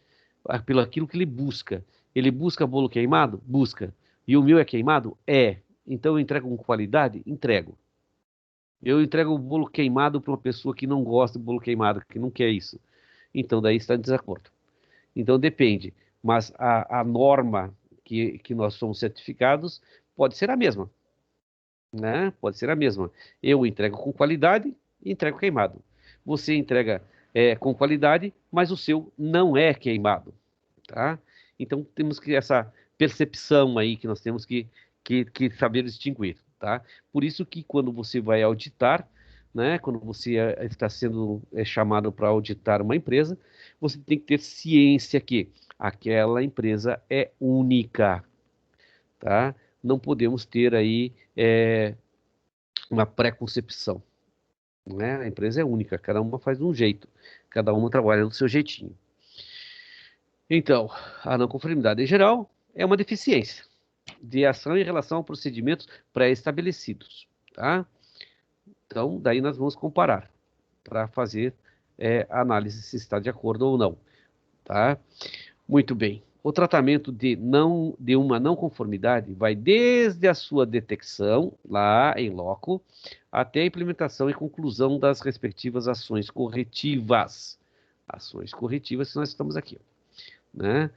A: pelo aquilo que ele busca. Ele busca bolo queimado? Busca. E o meu é queimado? É. Então eu entrego com qualidade? Entrego. Eu entrego o bolo queimado para uma pessoa que não gosta do bolo queimado, que não quer isso. Então daí está em desacordo. Então depende. Mas a norma que nós somos certificados pode ser a mesma, né? Pode ser a mesma. Eu entrego com qualidade e entrego queimado. Você entrega com qualidade, mas o seu não é queimado, tá? Então temos que essa percepção aí que nós temos que saber distinguir, tá? Por isso que quando você vai auditar, né, quando você está sendo chamado para auditar uma empresa, você tem que ter ciência que aquela empresa é única, tá? Não podemos ter aí uma preconcepção, né? A empresa é única, cada uma faz de um jeito, cada uma trabalha do seu jeitinho. Então, a não conformidade em geral é uma deficiência de ação em relação a procedimentos pré-estabelecidos, tá? Então, daí nós vamos comparar para fazer a análise se está de acordo ou não, tá? Muito bem. O tratamento de uma não conformidade vai desde a sua detecção, lá em loco, até a implementação e conclusão das respectivas ações corretivas. Ações corretivas, nós estamos aqui, né?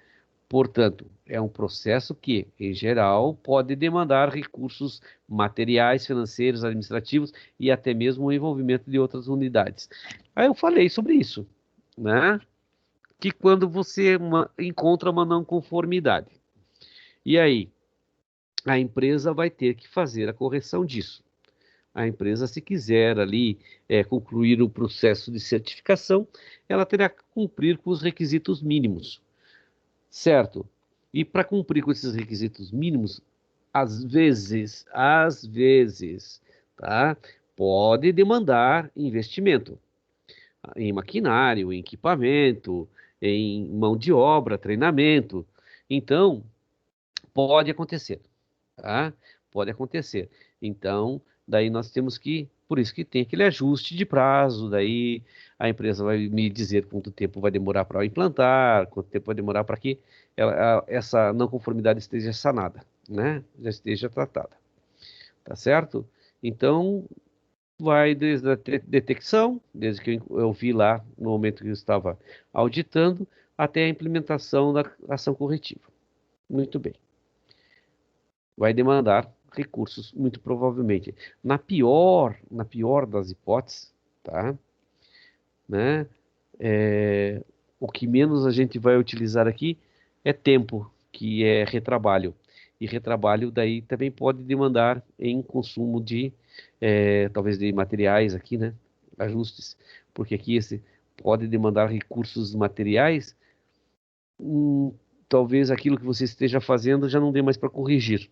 A: Portanto, é um processo que, em geral, pode demandar recursos materiais, financeiros, administrativos e até mesmo o envolvimento de outras unidades. Aí eu falei sobre isso, né? Que quando você encontra uma não conformidade, e aí a empresa vai ter que fazer a correção disso. A empresa, se quiser ali concluir o processo de certificação, ela terá que cumprir com os requisitos mínimos, certo? E para cumprir com esses requisitos mínimos, às vezes, tá? Pode demandar investimento em maquinário, em equipamento, em mão de obra, treinamento. Então, pode acontecer, tá? Pode acontecer. Então, daí nós temos que, por isso que tem aquele ajuste de prazo, daí a empresa vai me dizer quanto tempo vai demorar para implantar, quanto tempo vai demorar para que essa não conformidade esteja sanada, né? Já esteja tratada, tá certo? Então, vai desde a detecção, desde que eu vi lá no momento que eu estava auditando, até a implementação da ação corretiva. Muito bem. Vai demandar recursos, muito provavelmente. Na pior das hipóteses, tá? Né? O que menos a gente vai utilizar aqui é tempo, que é retrabalho. E retrabalho daí também pode demandar em consumo de, talvez de materiais aqui, né? Ajustes, porque aqui esse pode demandar recursos materiais, talvez aquilo que você esteja fazendo já não dê mais para corrigir.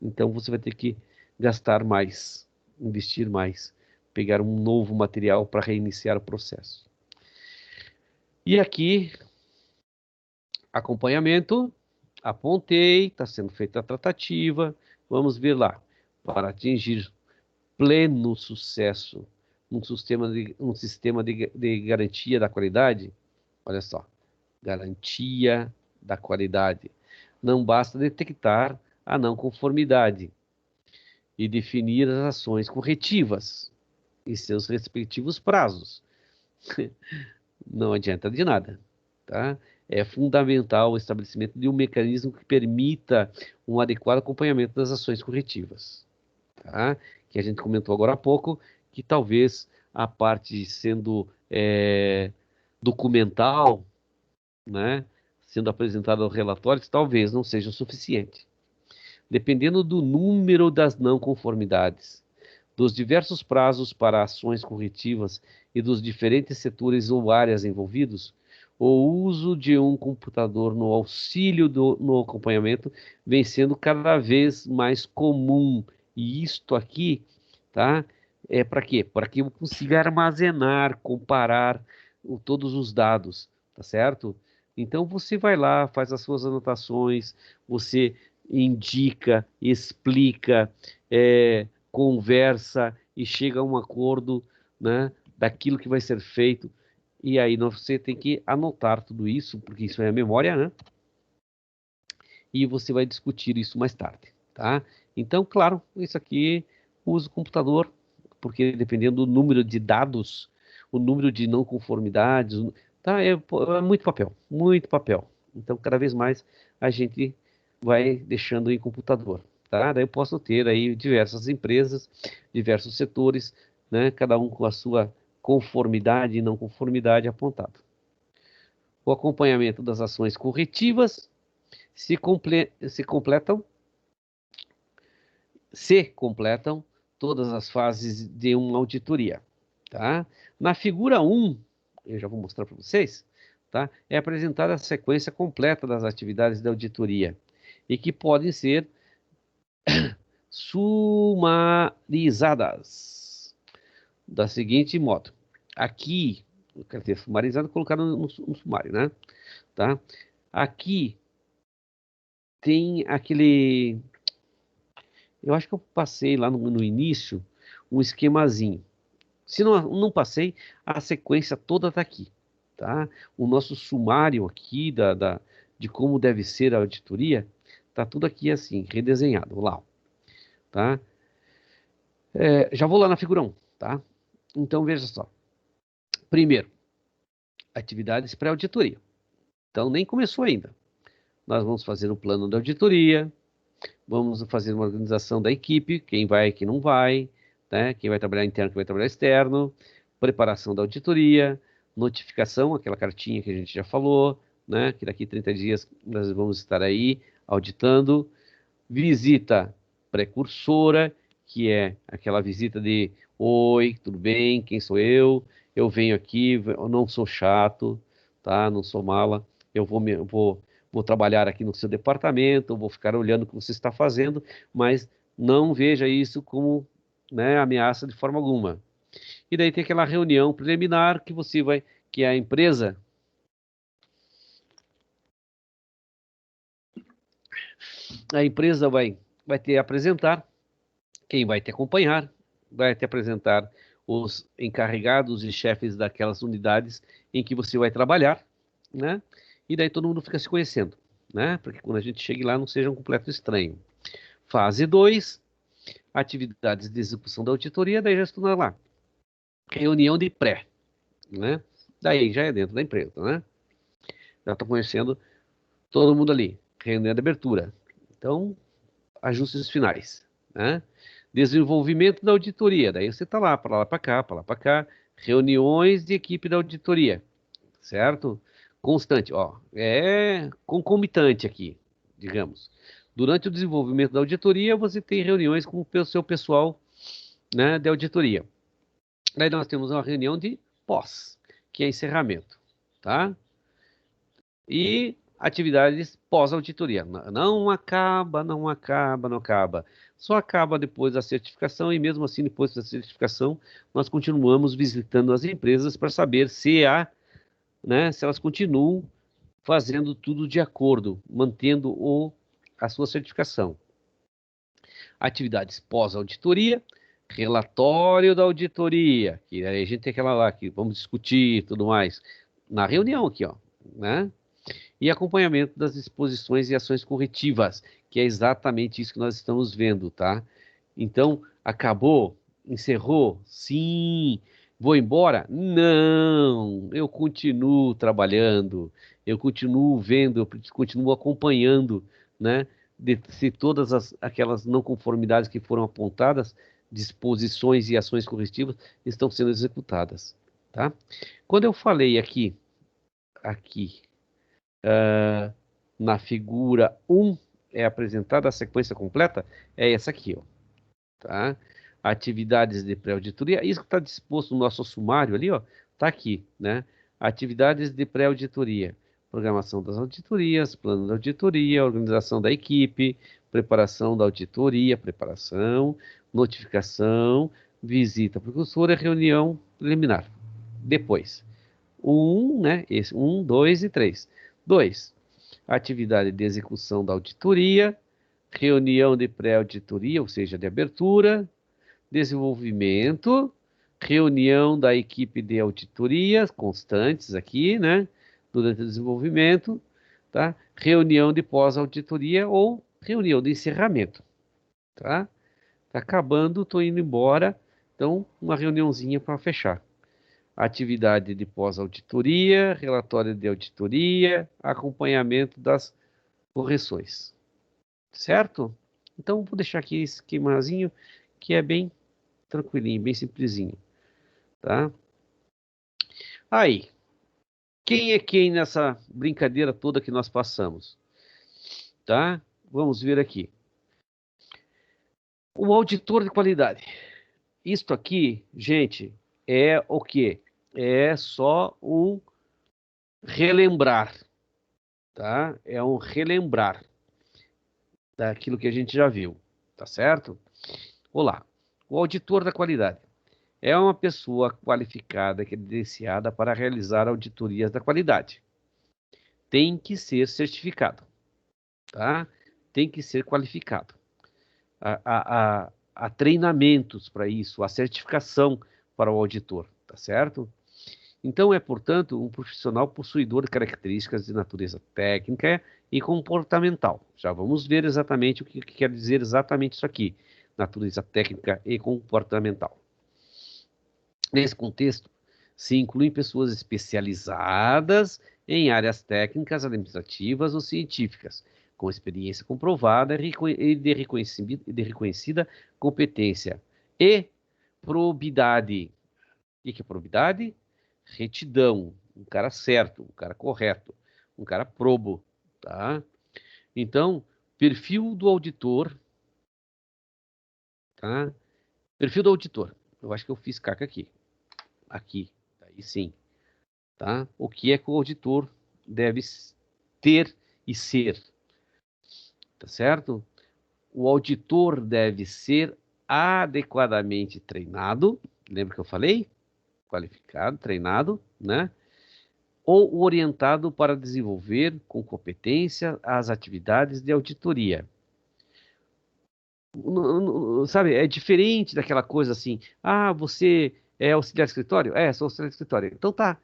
A: Então você vai ter que gastar mais, investir mais, pegar um novo material para reiniciar o processo. E aqui, acompanhamento, apontei, está sendo feita a tratativa, vamos ver lá, para atingir pleno sucesso um sistema de garantia da qualidade, olha só, garantia da qualidade. Não basta detectar a não conformidade e definir as ações corretivas e seus respectivos prazos. Não adianta de nada, tá? É fundamental o estabelecimento de um mecanismo que permita um adequado acompanhamento das ações corretivas, tá? Que a gente comentou agora há pouco, que talvez a parte sendo documental, né, sendo apresentada aos relatórios, talvez não seja o suficiente. Dependendo do número das não conformidades, dos diversos prazos para ações corretivas e dos diferentes setores ou áreas envolvidos, o uso de um computador no auxílio no acompanhamento vem sendo cada vez mais comum. E isto aqui, tá? É para quê? Para que eu consiga armazenar, comparar todos os dados, tá certo? Então você vai lá, faz as suas anotações, você indica, explica, conversa e chega a um acordo, né, daquilo que vai ser feito. E aí você tem que anotar tudo isso, porque isso é a memória, né? E você vai discutir isso mais tarde, tá? Então, claro, isso aqui usa o computador, porque dependendo do número de dados, o número de não conformidades, tá? É muito papel, muito papel. Então, cada vez mais a gente vai deixando em computador, tá? Daí eu posso ter aí diversas empresas, diversos setores, né? Cada um com a sua conformidade e não conformidade apontado. O acompanhamento das ações corretivas se completam se completam todas as fases de uma auditoria, tá? Na figura 1, eu já vou mostrar para vocês, tá? É apresentada a sequência completa das atividades da auditoria e que podem ser sumarizadas da seguinte modo. Aqui, quer dizer, sumarizado, colocado no sumário, né? Tá? Aqui tem aquele... Eu acho que eu passei lá no início um esquemazinho. Se não passei, a sequência toda está aqui, tá? O nosso sumário aqui de como deve ser a auditoria, tá tudo aqui assim, redesenhado, lá, tá? Já vou lá na figura 1, tá? Então, veja só. Primeiro, atividades pré-auditoria. Então, nem começou ainda. Nós vamos fazer um plano de auditoria, vamos fazer uma organização da equipe, quem vai, quem não vai, né? Quem vai trabalhar interno, quem vai trabalhar externo, preparação da auditoria, notificação, aquela cartinha que a gente já falou, né? Que daqui 30 dias nós vamos estar aí auditando, visita precursora, que é aquela visita de oi, tudo bem? Quem sou eu? Eu venho aqui, eu não sou chato, tá? Não sou mala. Eu vou trabalhar aqui no seu departamento, eu vou ficar olhando o que você está fazendo, mas não veja isso como, né, ameaça de forma alguma. E daí tem aquela reunião preliminar que que a empresa vai ter a apresentar, quem vai te acompanhar, vai te apresentar os encarregados e chefes daquelas unidades em que você vai trabalhar, né? E daí todo mundo fica se conhecendo, né? Porque quando a gente chegue lá não seja um completo estranho. Fase 2, atividades de execução da auditoria, daí já estou lá. Reunião de pré, né? Daí já é dentro da empresa, né? Já estou conhecendo todo mundo ali. Reunião de abertura. Então, ajustes finais, né? Desenvolvimento da auditoria, daí você está lá, para lá, para cá, para lá, para cá. Reuniões de equipe da auditoria, certo? Constante, ó, é concomitante aqui, digamos. Durante o desenvolvimento da auditoria, você tem reuniões com o seu pessoal, né, de auditoria. Daí nós temos uma reunião de pós, que é encerramento, tá? E atividades pós-auditoria. Não acaba, não acaba, não acaba. Só acaba depois da certificação e mesmo assim, depois da certificação, nós continuamos visitando as empresas para saber se elas continuam fazendo tudo de acordo, mantendo a sua certificação. Atividades pós-auditoria, relatório da auditoria, que aí a gente tem aquela lá que vamos discutir e tudo mais, na reunião aqui, ó, né? E acompanhamento das disposições e ações corretivas, que é exatamente isso que nós estamos vendo, tá? Então, acabou? Encerrou? Sim. Vou embora? Não. Eu continuo trabalhando, eu continuo vendo, eu continuo acompanhando, né? Se todas aquelas não conformidades que foram apontadas, disposições e ações corretivas estão sendo executadas, tá? Quando eu falei aqui, na figura 1 é apresentada a sequência completa, é essa aqui, ó, tá? Atividades de pré-auditoria, isso que está disposto no nosso sumário ali, ó, tá aqui, né? Atividades de pré-auditoria, programação das auditorias, plano da auditoria, organização da equipe, preparação da auditoria, preparação, notificação, visita precursora, reunião preliminar. Depois, né? Esse, 2 e 3. 2, atividade de execução da auditoria, reunião de pré-auditoria, ou seja, de abertura, desenvolvimento, reunião da equipe de auditoria, constantes aqui, né? Durante o desenvolvimento, tá? Reunião de pós-auditoria ou reunião de encerramento, tá? Tá acabando, tô indo embora, então uma reuniãozinha para fechar. Atividade de pós-auditoria, relatório de auditoria, acompanhamento das correções. Certo? Então, vou deixar aqui esse esquemazinho que é bem tranquilinho, bem simplesinho. Tá? Aí, quem é quem nessa brincadeira toda que nós passamos? Tá? Vamos ver aqui. O auditor de qualidade. Isto aqui, gente, é o quê? É só um relembrar, tá? É um relembrar daquilo que a gente já viu, tá certo? Olá. O auditor da qualidade é uma pessoa qualificada, credenciada para realizar auditorias da qualidade. Tem que ser certificado, tá? Tem que ser qualificado. Há treinamentos para isso, há certificação para o auditor, tá certo? Então, é, portanto, um profissional possuidor de características de natureza técnica e comportamental. Já vamos ver exatamente o que quer dizer exatamente isso aqui, natureza técnica e comportamental. Nesse contexto, se incluem pessoas especializadas em áreas técnicas, administrativas ou científicas, com experiência comprovada e de reconhecida competência e probidade. O que é probidade? Retidão, um cara certo, um cara correto, um cara probo, tá? Então, perfil do auditor, tá? Perfil do auditor. Eu acho que eu fiz caca aqui. Aqui, aí sim, tá? O que é que o auditor deve ter e ser, tá certo? O auditor deve ser adequadamente treinado, lembra que eu falei? Qualificado, treinado, né? Ou orientado para desenvolver com competência as atividades de auditoria. Sabe, é diferente daquela coisa assim, ah, você é auxiliar de escritório? É, sou auxiliar de escritório. Então tá,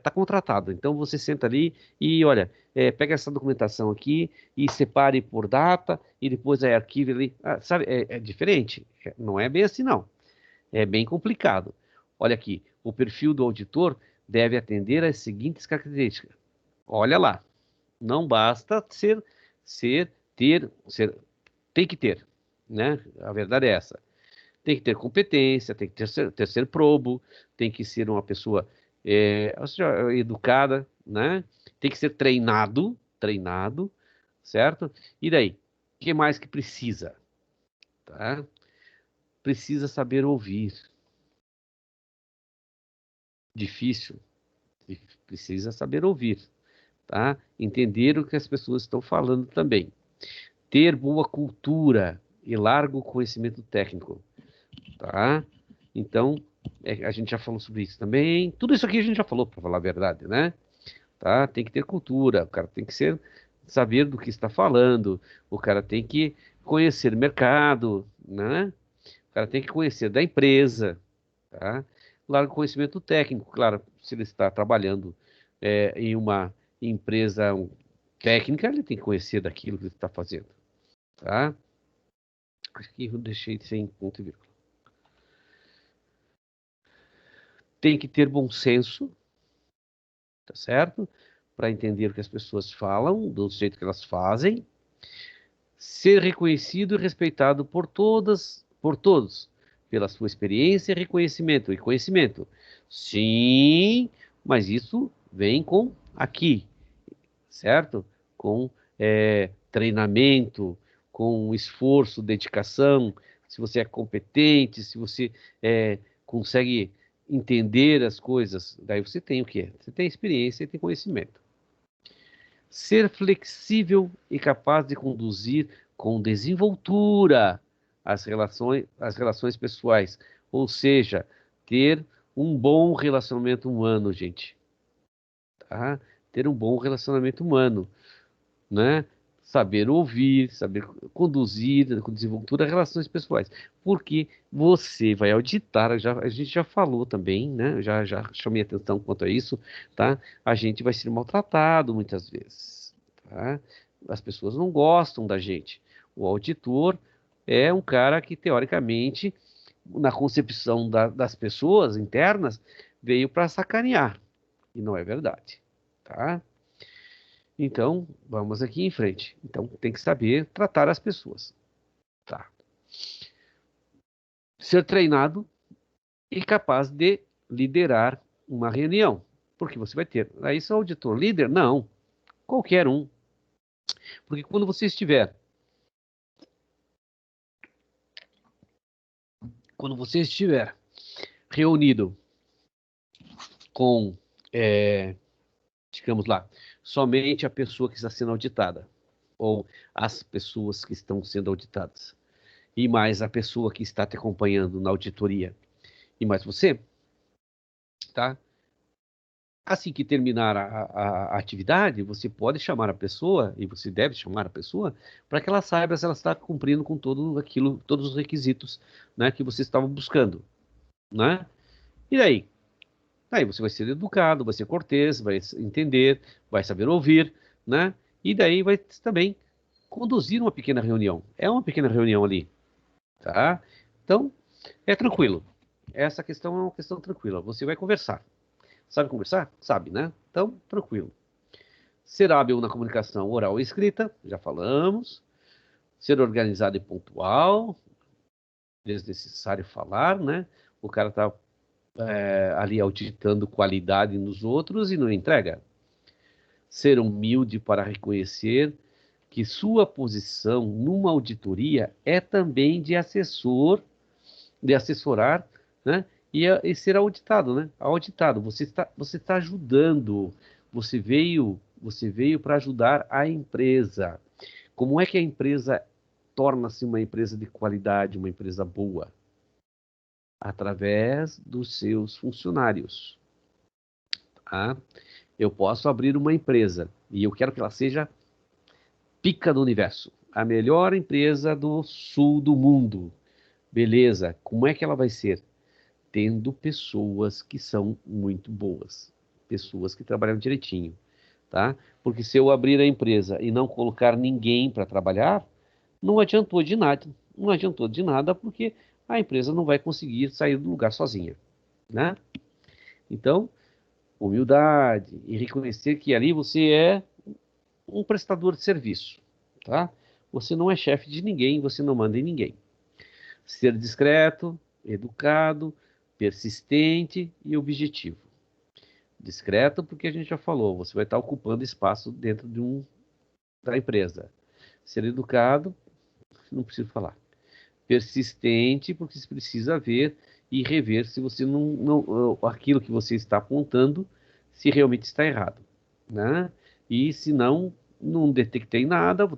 A: tá contratado. Então você senta ali e, olha, pega essa documentação aqui e separe por data e depois arquive ali. Ah, sabe, é diferente. Não é bem assim, não. É bem complicado. Olha aqui, o perfil do auditor deve atender às seguintes características. Olha lá, não basta ser, tem que ter, né? A verdade é essa. Tem que ter competência, tem que ter ser probo, tem que ser uma pessoa ou seja, educada, né? Tem que ser treinado, certo? E daí? O que mais que precisa? Tá? Precisa saber ouvir. Difícil. Precisa saber ouvir, tá? Entender o que as pessoas estão falando também. Ter boa cultura e largo conhecimento técnico, tá? Então, a gente já falou sobre isso também. Tudo isso aqui a gente já falou, para falar a verdade, né? Tá? Tem que ter cultura, o cara tem que saber do que está falando, o cara tem que conhecer o mercado, né? O cara tem que conhecer da empresa, tá? Largo conhecimento técnico, claro, se ele está trabalhando em uma empresa técnica, ele tem que conhecer daquilo que ele está fazendo, tá? Acho que eu deixei sem ponto e vírgula. Tem que ter bom senso, tá certo? Para entender o que as pessoas falam, do jeito que elas fazem. Ser reconhecido e respeitado por todos, pela sua experiência, reconhecimento e conhecimento. Sim, mas isso vem com aqui, certo? Com treinamento, com esforço, dedicação, se você é competente, se você consegue entender as coisas, daí você tem o quê? Você tem experiência e tem conhecimento. Ser flexível e capaz de conduzir com desenvoltura as relações pessoais, ou seja, ter um bom relacionamento humano, gente, tá? Ter um bom relacionamento humano, né? Saber ouvir, saber conduzir com desenvoltura relações pessoais, porque você vai auditar, a gente já falou também, né? Já chamei atenção quanto a isso, tá? A gente vai ser maltratado muitas vezes, tá? As pessoas não gostam da gente. O auditor é um cara que, teoricamente, na concepção das pessoas internas, veio para sacanear, e não é verdade, tá? Então, vamos aqui em frente. Então, tem que saber tratar as pessoas. Tá. Ser treinado e capaz de liderar uma reunião. Porque você vai ter. Aí, só auditor líder? Não. Qualquer um. Porque quando você estiver quando você estiver reunido com, digamos lá, somente a pessoa que está sendo auditada, ou as pessoas que estão sendo auditadas, e mais a pessoa que está te acompanhando na auditoria, e mais você, tá? Assim que terminar a atividade, você pode chamar a pessoa, e você deve chamar a pessoa, para que ela saiba se ela está cumprindo com tudo aquilo, todos os requisitos, né, que você estava buscando, né? E daí? Daí você vai ser educado, vai ser cortês, vai entender, vai saber ouvir, né? E daí vai também conduzir uma pequena reunião. É uma pequena reunião ali, tá? Então, é tranquilo. Essa questão é uma questão tranquila. Você vai conversar. Sabe conversar? Sabe, né? Então, tranquilo. Ser hábil na comunicação oral e escrita, já falamos. Ser organizado e pontual, desnecessário falar, né? O cara está ali auditando qualidade nos outros e não entrega. Ser humilde para reconhecer que sua posição numa auditoria é também de assessor, de assessorar, né? E ser auditado, né? Auditado, você está ajudando, você veio para ajudar a empresa. Como é que a empresa torna-se uma empresa de qualidade, uma empresa boa? Através dos seus funcionários, tá? Eu posso abrir uma empresa e eu quero que ela seja pica do universo, a melhor empresa do sul do mundo. Beleza, como é que ela vai ser? Tendo pessoas que são muito boas, pessoas que trabalham direitinho, tá? Porque se eu abrir a empresa e não colocar ninguém para trabalhar, não adiantou de nada, não adiantou de nada porque a empresa não vai conseguir sair do lugar sozinha, né? Então, humildade e reconhecer que ali você é um prestador de serviço, tá? Você não é chefe de ninguém, você não manda em ninguém. Ser discreto, educado, persistente e objetivo. Discreto porque a gente já falou, você vai estar ocupando espaço dentro da empresa. Ser educado, não preciso falar. Persistente porque você precisa ver e rever se você aquilo que você está apontando, se realmente está errado, né? E se não detectei nada,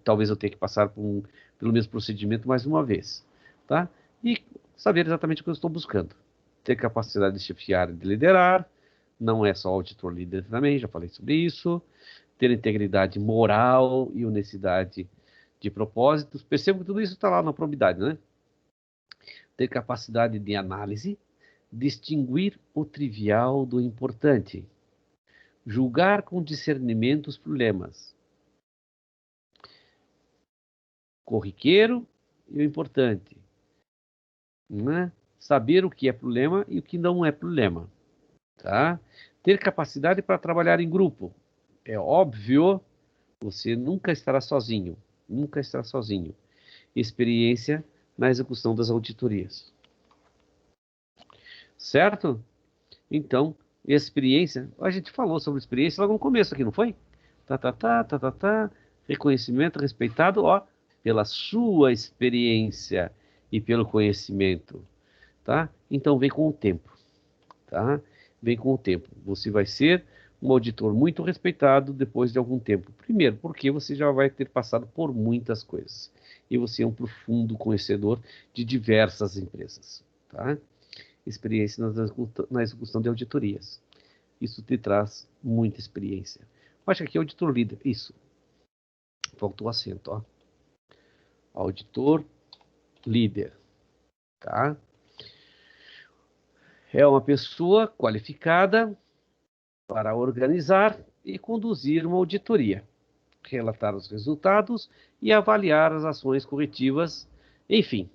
A: talvez eu tenha que passar pelo mesmo procedimento mais uma vez, tá? E saber exatamente o que eu estou buscando. Ter capacidade de chefiar e de liderar, não é só auditor líder também, já falei sobre isso. Ter integridade moral e honestidade de propósitos. Percebo que tudo isso está lá na probidade, né? Ter capacidade de análise, distinguir o trivial do importante, julgar com discernimento os problemas, corriqueiro e o importante, né? Saber o que é problema e o que não é problema, tá? Ter capacidade para trabalhar em grupo. É óbvio, você nunca estará sozinho, nunca estará sozinho. Experiência na execução das auditorias. Certo? Então, experiência, a gente falou sobre experiência logo no começo aqui, não foi? Reconhecimento respeitado, ó, pela sua experiência e pelo conhecimento, tá? Então vem com o tempo, tá? Vem com o tempo. Você vai ser um auditor muito respeitado depois de algum tempo. Primeiro, porque você já vai ter passado por muitas coisas. E você é um profundo conhecedor de diversas empresas, tá? Experiência na execução de auditorias. Isso te traz muita experiência. Acho que aqui é auditor líder. Isso. Faltou o acento, ó. Auditor líder, tá? É uma pessoa qualificada para organizar e conduzir uma auditoria, relatar os resultados e avaliar as ações corretivas. Enfim,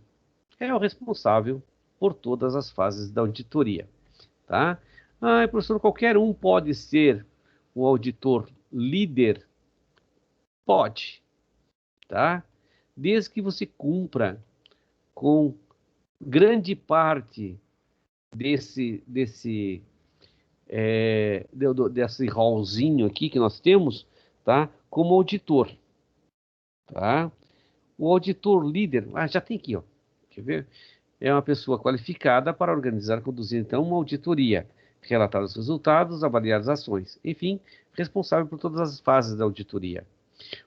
A: é o responsável por todas as fases da auditoria, tá? Ah, professor, qualquer um pode ser um auditor líder? Pode, tá? Desde que você cumpra com grande parte desse rolzinho aqui que nós temos, tá? Como auditor, tá? O auditor líder, já tem aqui, ó. Quer ver? é uma pessoa qualificada para organizar e conduzir, então, uma auditoria, relatar os resultados, avaliar as ações, enfim, responsável por todas as fases da auditoria.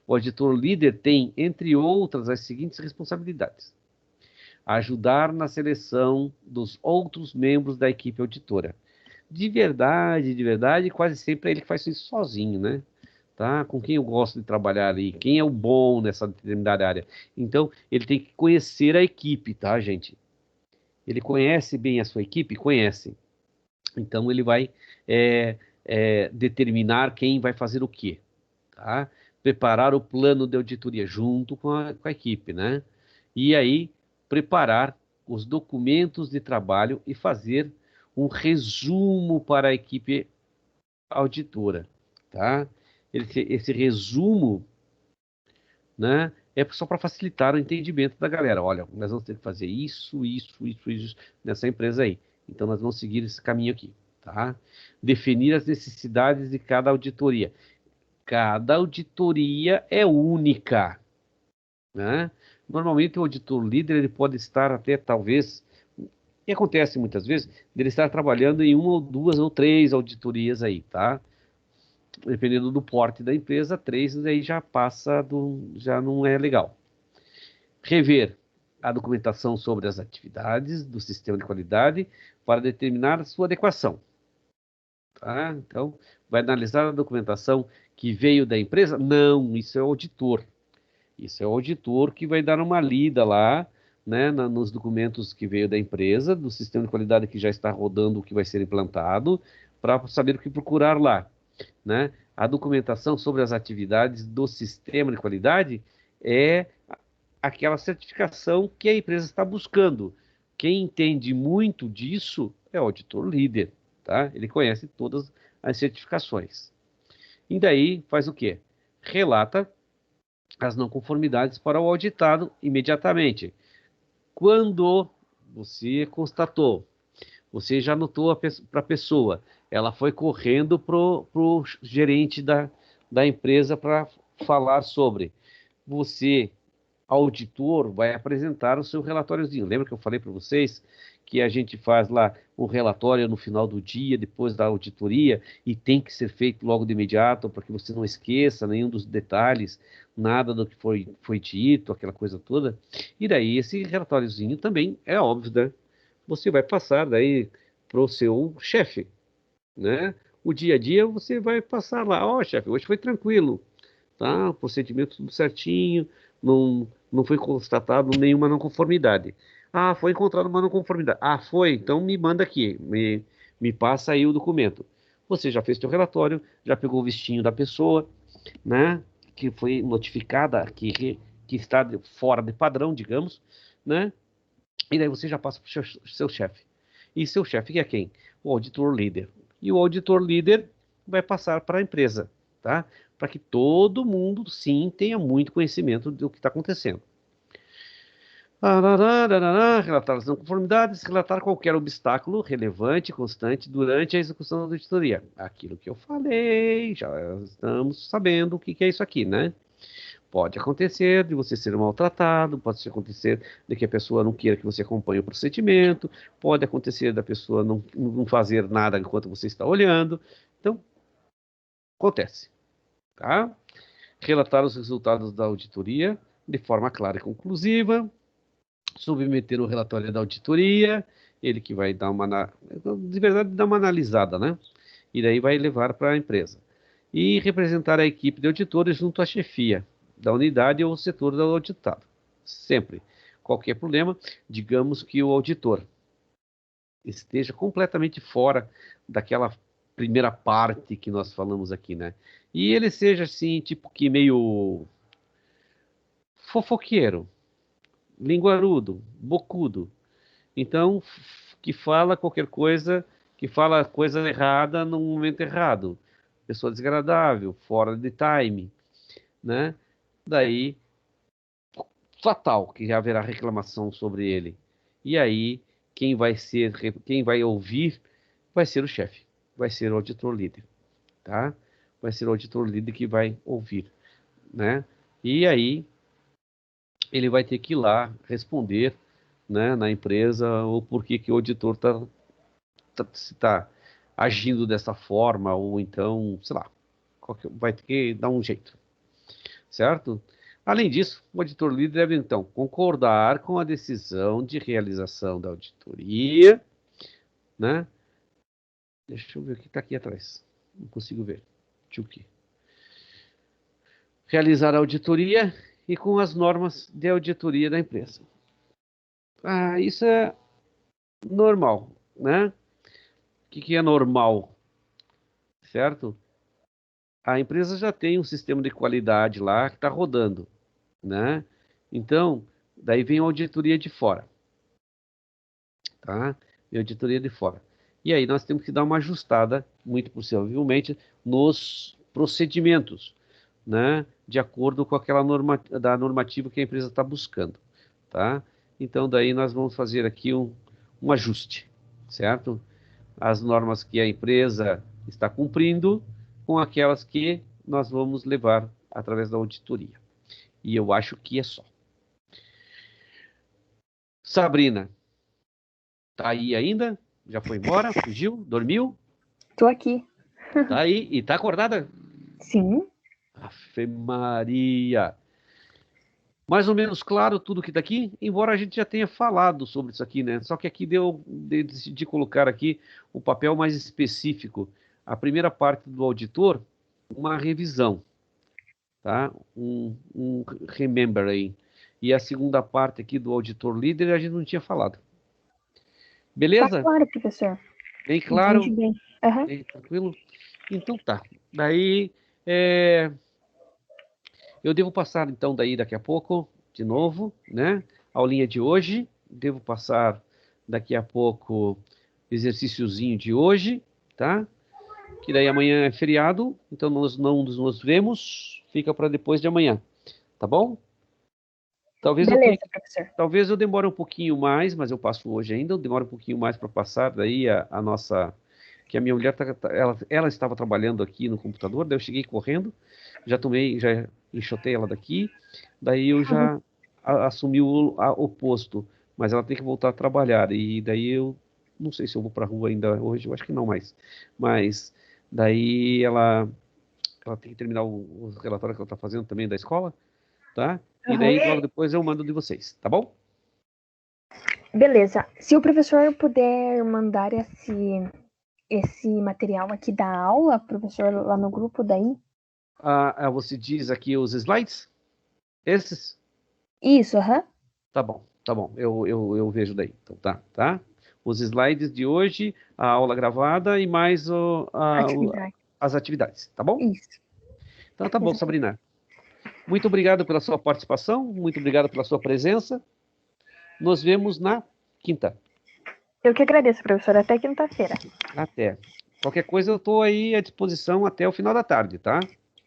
A: O auditor líder tem, entre outras, as seguintes responsabilidades: ajudar na seleção dos outros membros da equipe auditora. De verdade, quase sempre é ele que faz isso sozinho, né? Tá? Com quem eu gosto de trabalhar ali, quem é o bom nessa determinada área. Então, ele tem que conhecer a equipe, tá, gente? Ele conhece bem a sua equipe? Conhece. Então, ele vai determinar quem vai fazer o quê, tá? Preparar o plano de auditoria junto com a equipe, né? E aí, preparar os documentos de trabalho e fazer um resumo para a equipe auditora, tá? Esse resumo, né, é só para facilitar o entendimento da galera. Olha, nós vamos ter que fazer isso nessa empresa aí. Então, nós vamos seguir esse caminho aqui, tá? Definir as necessidades de cada auditoria. Cada auditoria é única, né? Normalmente, o auditor líder ele pode estar até, talvez, e acontece muitas vezes, dele estar trabalhando em uma ou duas ou três auditorias aí, tá? Dependendo do porte da empresa, três aí já não é legal. Rever a documentação sobre as atividades do sistema de qualidade para determinar a sua adequação. Tá? Então, vai analisar a documentação que veio da empresa? Não, isso é o auditor. Isso é o auditor que vai dar uma lida lá, né, nos documentos que veio da empresa, do sistema de qualidade que já está rodando, o que vai ser implantado, para saber o que procurar lá, né? A documentação sobre as atividades do sistema de qualidade é aquela certificação que a empresa está buscando. Quem entende muito disso é o auditor líder, tá? Ele conhece todas as certificações. E daí faz o quê? Relata as não conformidades para o auditado imediatamente. Quando você constatou, você já notou para a pessoa, ela foi correndo para o gerente da empresa para falar sobre. Você, auditor, vai apresentar o seu relatóriozinho. Lembra que eu falei para vocês que a gente faz lá um relatório no final do dia, depois da auditoria, e tem que ser feito logo de imediato, para que você não esqueça nenhum dos detalhes, nada do que foi dito, aquela coisa toda. E daí esse relatóriozinho também é óbvio, né? Você vai passar daí para o seu chefe, né? O dia a dia você vai passar lá, ó, chefe, hoje foi tranquilo, tá? O procedimento tudo certinho, não foi constatado nenhuma não conformidade. Ah, foi encontrada uma não conformidade. Ah, foi? Então me manda aqui, me passa aí o documento. Você já fez seu relatório, já pegou o vistinho da pessoa, né? Que foi notificada, que está fora de padrão, digamos, né? E daí você já passa para o seu chefe. E seu chefe que é quem? O auditor líder. E o auditor líder vai passar para a empresa, tá? Para que todo mundo, sim, tenha muito conhecimento do que está acontecendo. Relatar as não conformidades, relatar qualquer obstáculo relevante, constante, durante a execução da auditoria. Aquilo que eu falei, já estamos sabendo o que é isso aqui, né? Pode acontecer de você ser maltratado, pode acontecer de que a pessoa não queira que você acompanhe o procedimento, pode acontecer da pessoa não fazer nada enquanto você está olhando. Então, acontece, tá? Relatar os resultados da auditoria de forma clara e conclusiva, submeter o relatório da auditoria, ele que vai dar de verdade, dar uma analisada, né? E daí vai levar para a empresa. E representar a equipe de auditores junto à chefia da unidade ou setor do auditado. Sempre. Qualquer problema, digamos que o auditor esteja completamente fora daquela primeira parte que nós falamos aqui, né? E ele seja assim, tipo que meio fofoqueiro, linguarudo, bocudo. Então, que fala qualquer coisa, que fala coisa errada no momento errado. Pessoa desagradável, fora de time, né? Daí, fatal que haverá reclamação sobre ele. E aí, quem vai ouvir vai ser o chefe, vai ser o auditor líder, tá? Vai ser o auditor líder que vai ouvir, né? E aí, ele vai ter que ir lá responder né, na empresa, ou por que que o auditor está agindo dessa forma, ou então, sei lá, vai ter que dar um jeito, certo? Além disso, o auditor líder deve, então, concordar com a decisão de realização da auditoria, né? Deixa eu ver o que está aqui atrás. Não consigo ver. Tchuki. Realizar a auditoria e com as normas de auditoria da empresa. Isso é normal, né? O que é normal, certo? A empresa já tem um sistema de qualidade lá que está rodando, né? Então, daí vem a auditoria de fora, tá? Vem a auditoria de fora. E aí nós temos que dar uma ajustada, muito possivelmente, nos procedimentos, né? De acordo com aquela normativa que a empresa está buscando, tá? Então, daí nós vamos fazer aqui um ajuste, certo? As normas que a empresa está cumprindo com aquelas que nós vamos levar através da auditoria. E eu acho que é só. Sabrina, tá aí ainda? Já foi embora? Fugiu? Dormiu?
B: Tô aqui.
A: Tá aí e tá acordada?
B: Sim.
A: Ave Maria. Mais ou menos claro tudo que está aqui, embora a gente já tenha falado sobre isso aqui, né? Só que aqui decidi colocar aqui o papel mais específico. A primeira parte do auditor, uma revisão, tá? Um remembering. E a segunda parte aqui do auditor líder, a gente não tinha falado.
B: Tá
A: Beleza?
B: claro, professor.
A: Bem
B: Entendi
A: claro?
B: bem. Aham.
A: Bem tranquilo? Então tá. Daí, eu devo passar, então, daí daqui a pouco, de novo, né? A aulinha de hoje. Devo passar daqui a pouco o exercíciozinho de hoje, tá? Que daí amanhã é feriado, então nós não nos vemos. Fica para depois de amanhã, tá bom?
B: Beleza, professor.
A: Talvez eu demore um pouquinho mais, mas eu passo hoje ainda. Eu demoro um pouquinho mais para passar daí a nossa... Que a minha mulher, ela estava trabalhando aqui no computador, daí eu cheguei correndo, já enxotei ela daqui, daí eu já assumi o posto, mas ela tem que voltar a trabalhar, e daí eu não sei se eu vou para a rua ainda hoje, eu acho que não mais, mas daí ela tem que terminar o relatório que ela está fazendo também da escola, tá? E
B: Aham.
A: daí logo depois eu mando de vocês, tá bom?
B: Beleza. Se o professor puder mandar esse material aqui da aula, professor, lá no grupo daí.
A: Você diz aqui os slides? Esses?
B: Isso, aham.
A: Tá bom, eu vejo daí. Então tá. Os slides de hoje, a aula gravada e mais
B: Atividade.
A: as atividades, tá bom?
B: Isso.
A: Então tá bom,
B: Exatamente.
A: Sabrina. Muito obrigado pela sua participação, muito obrigado pela sua presença. Nos vemos na quinta.
B: Eu que agradeço, professor. Até quinta-feira.
A: Até. Qualquer coisa eu estou aí à disposição até o final da tarde, tá?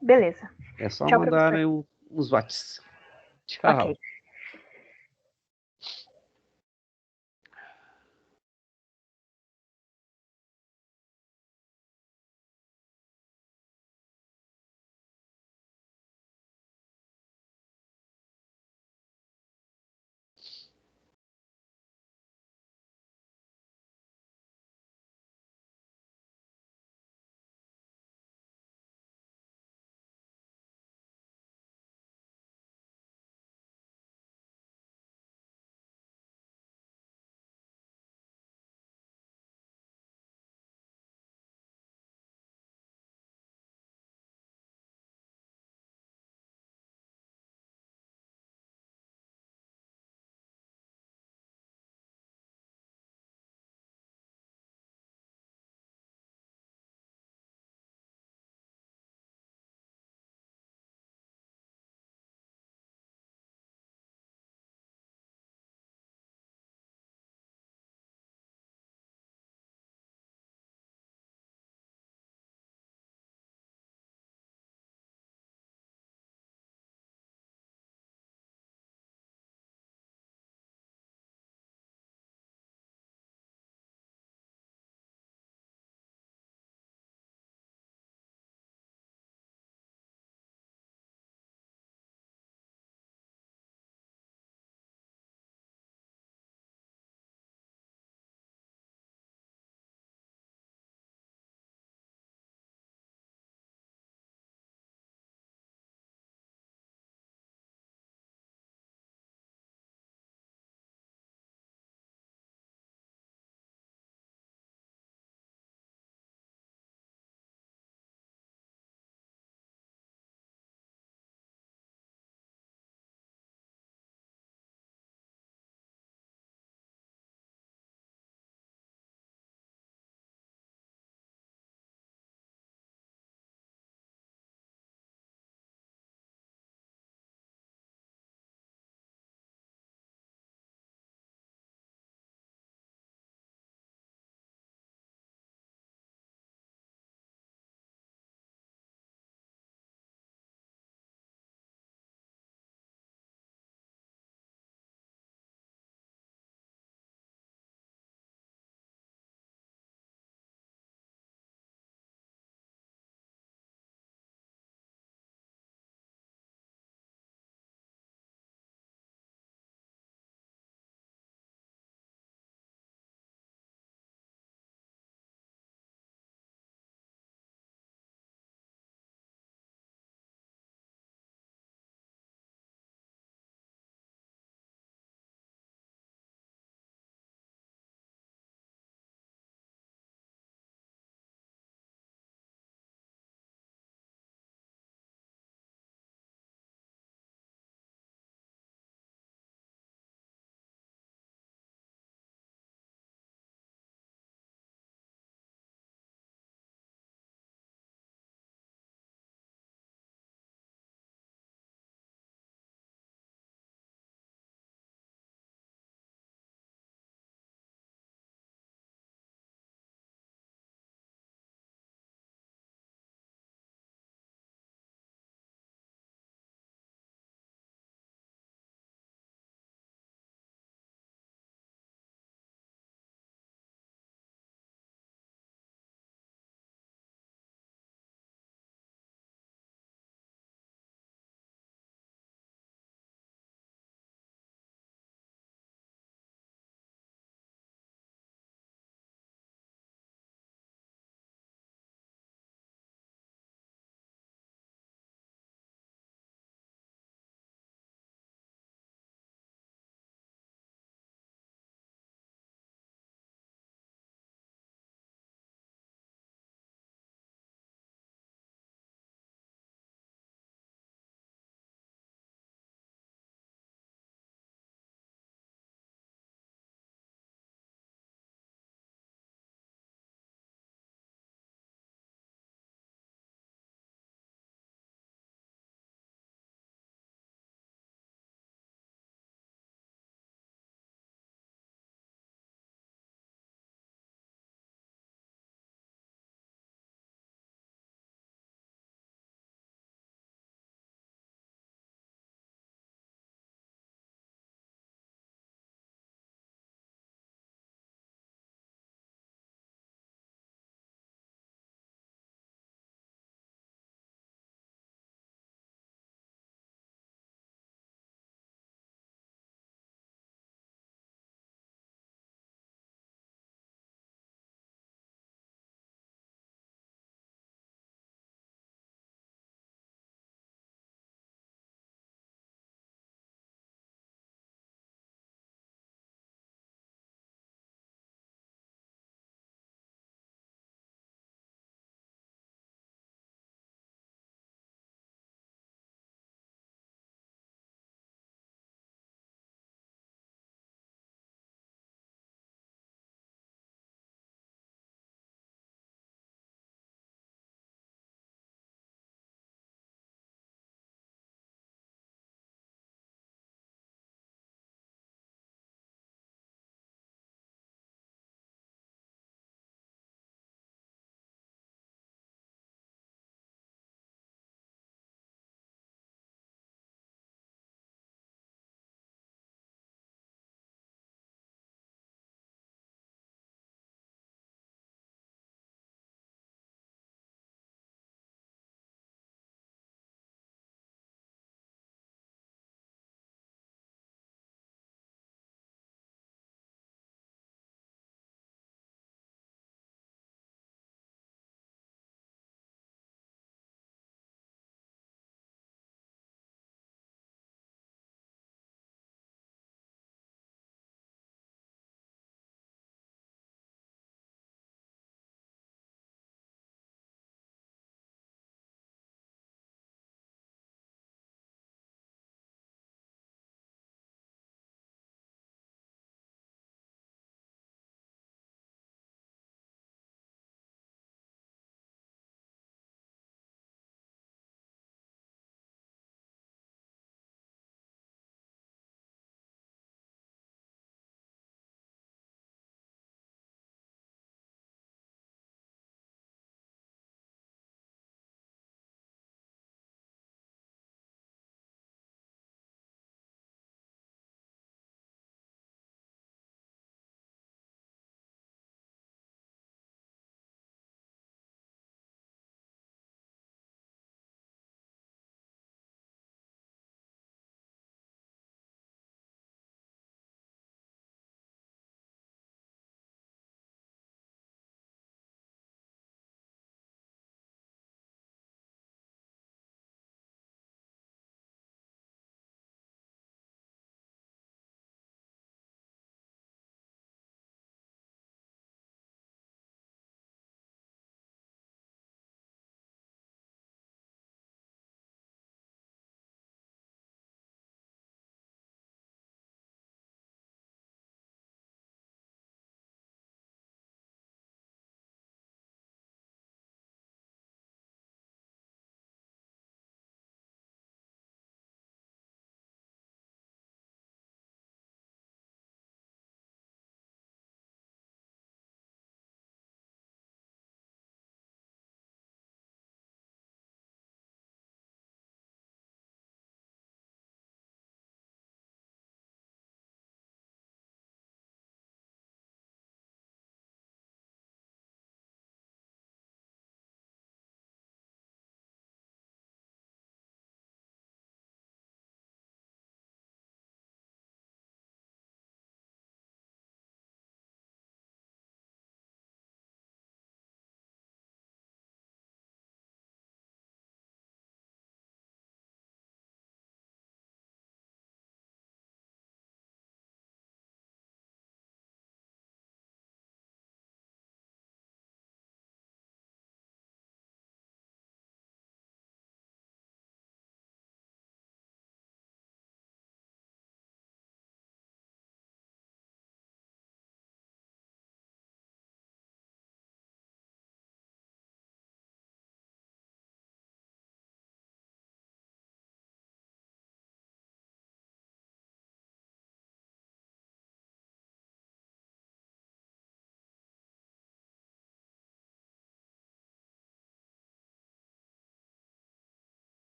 B: Beleza.
A: É só
B: Tchau,
A: mandar
B: professor.
A: uns whats.
B: Ok.
A: Tchau.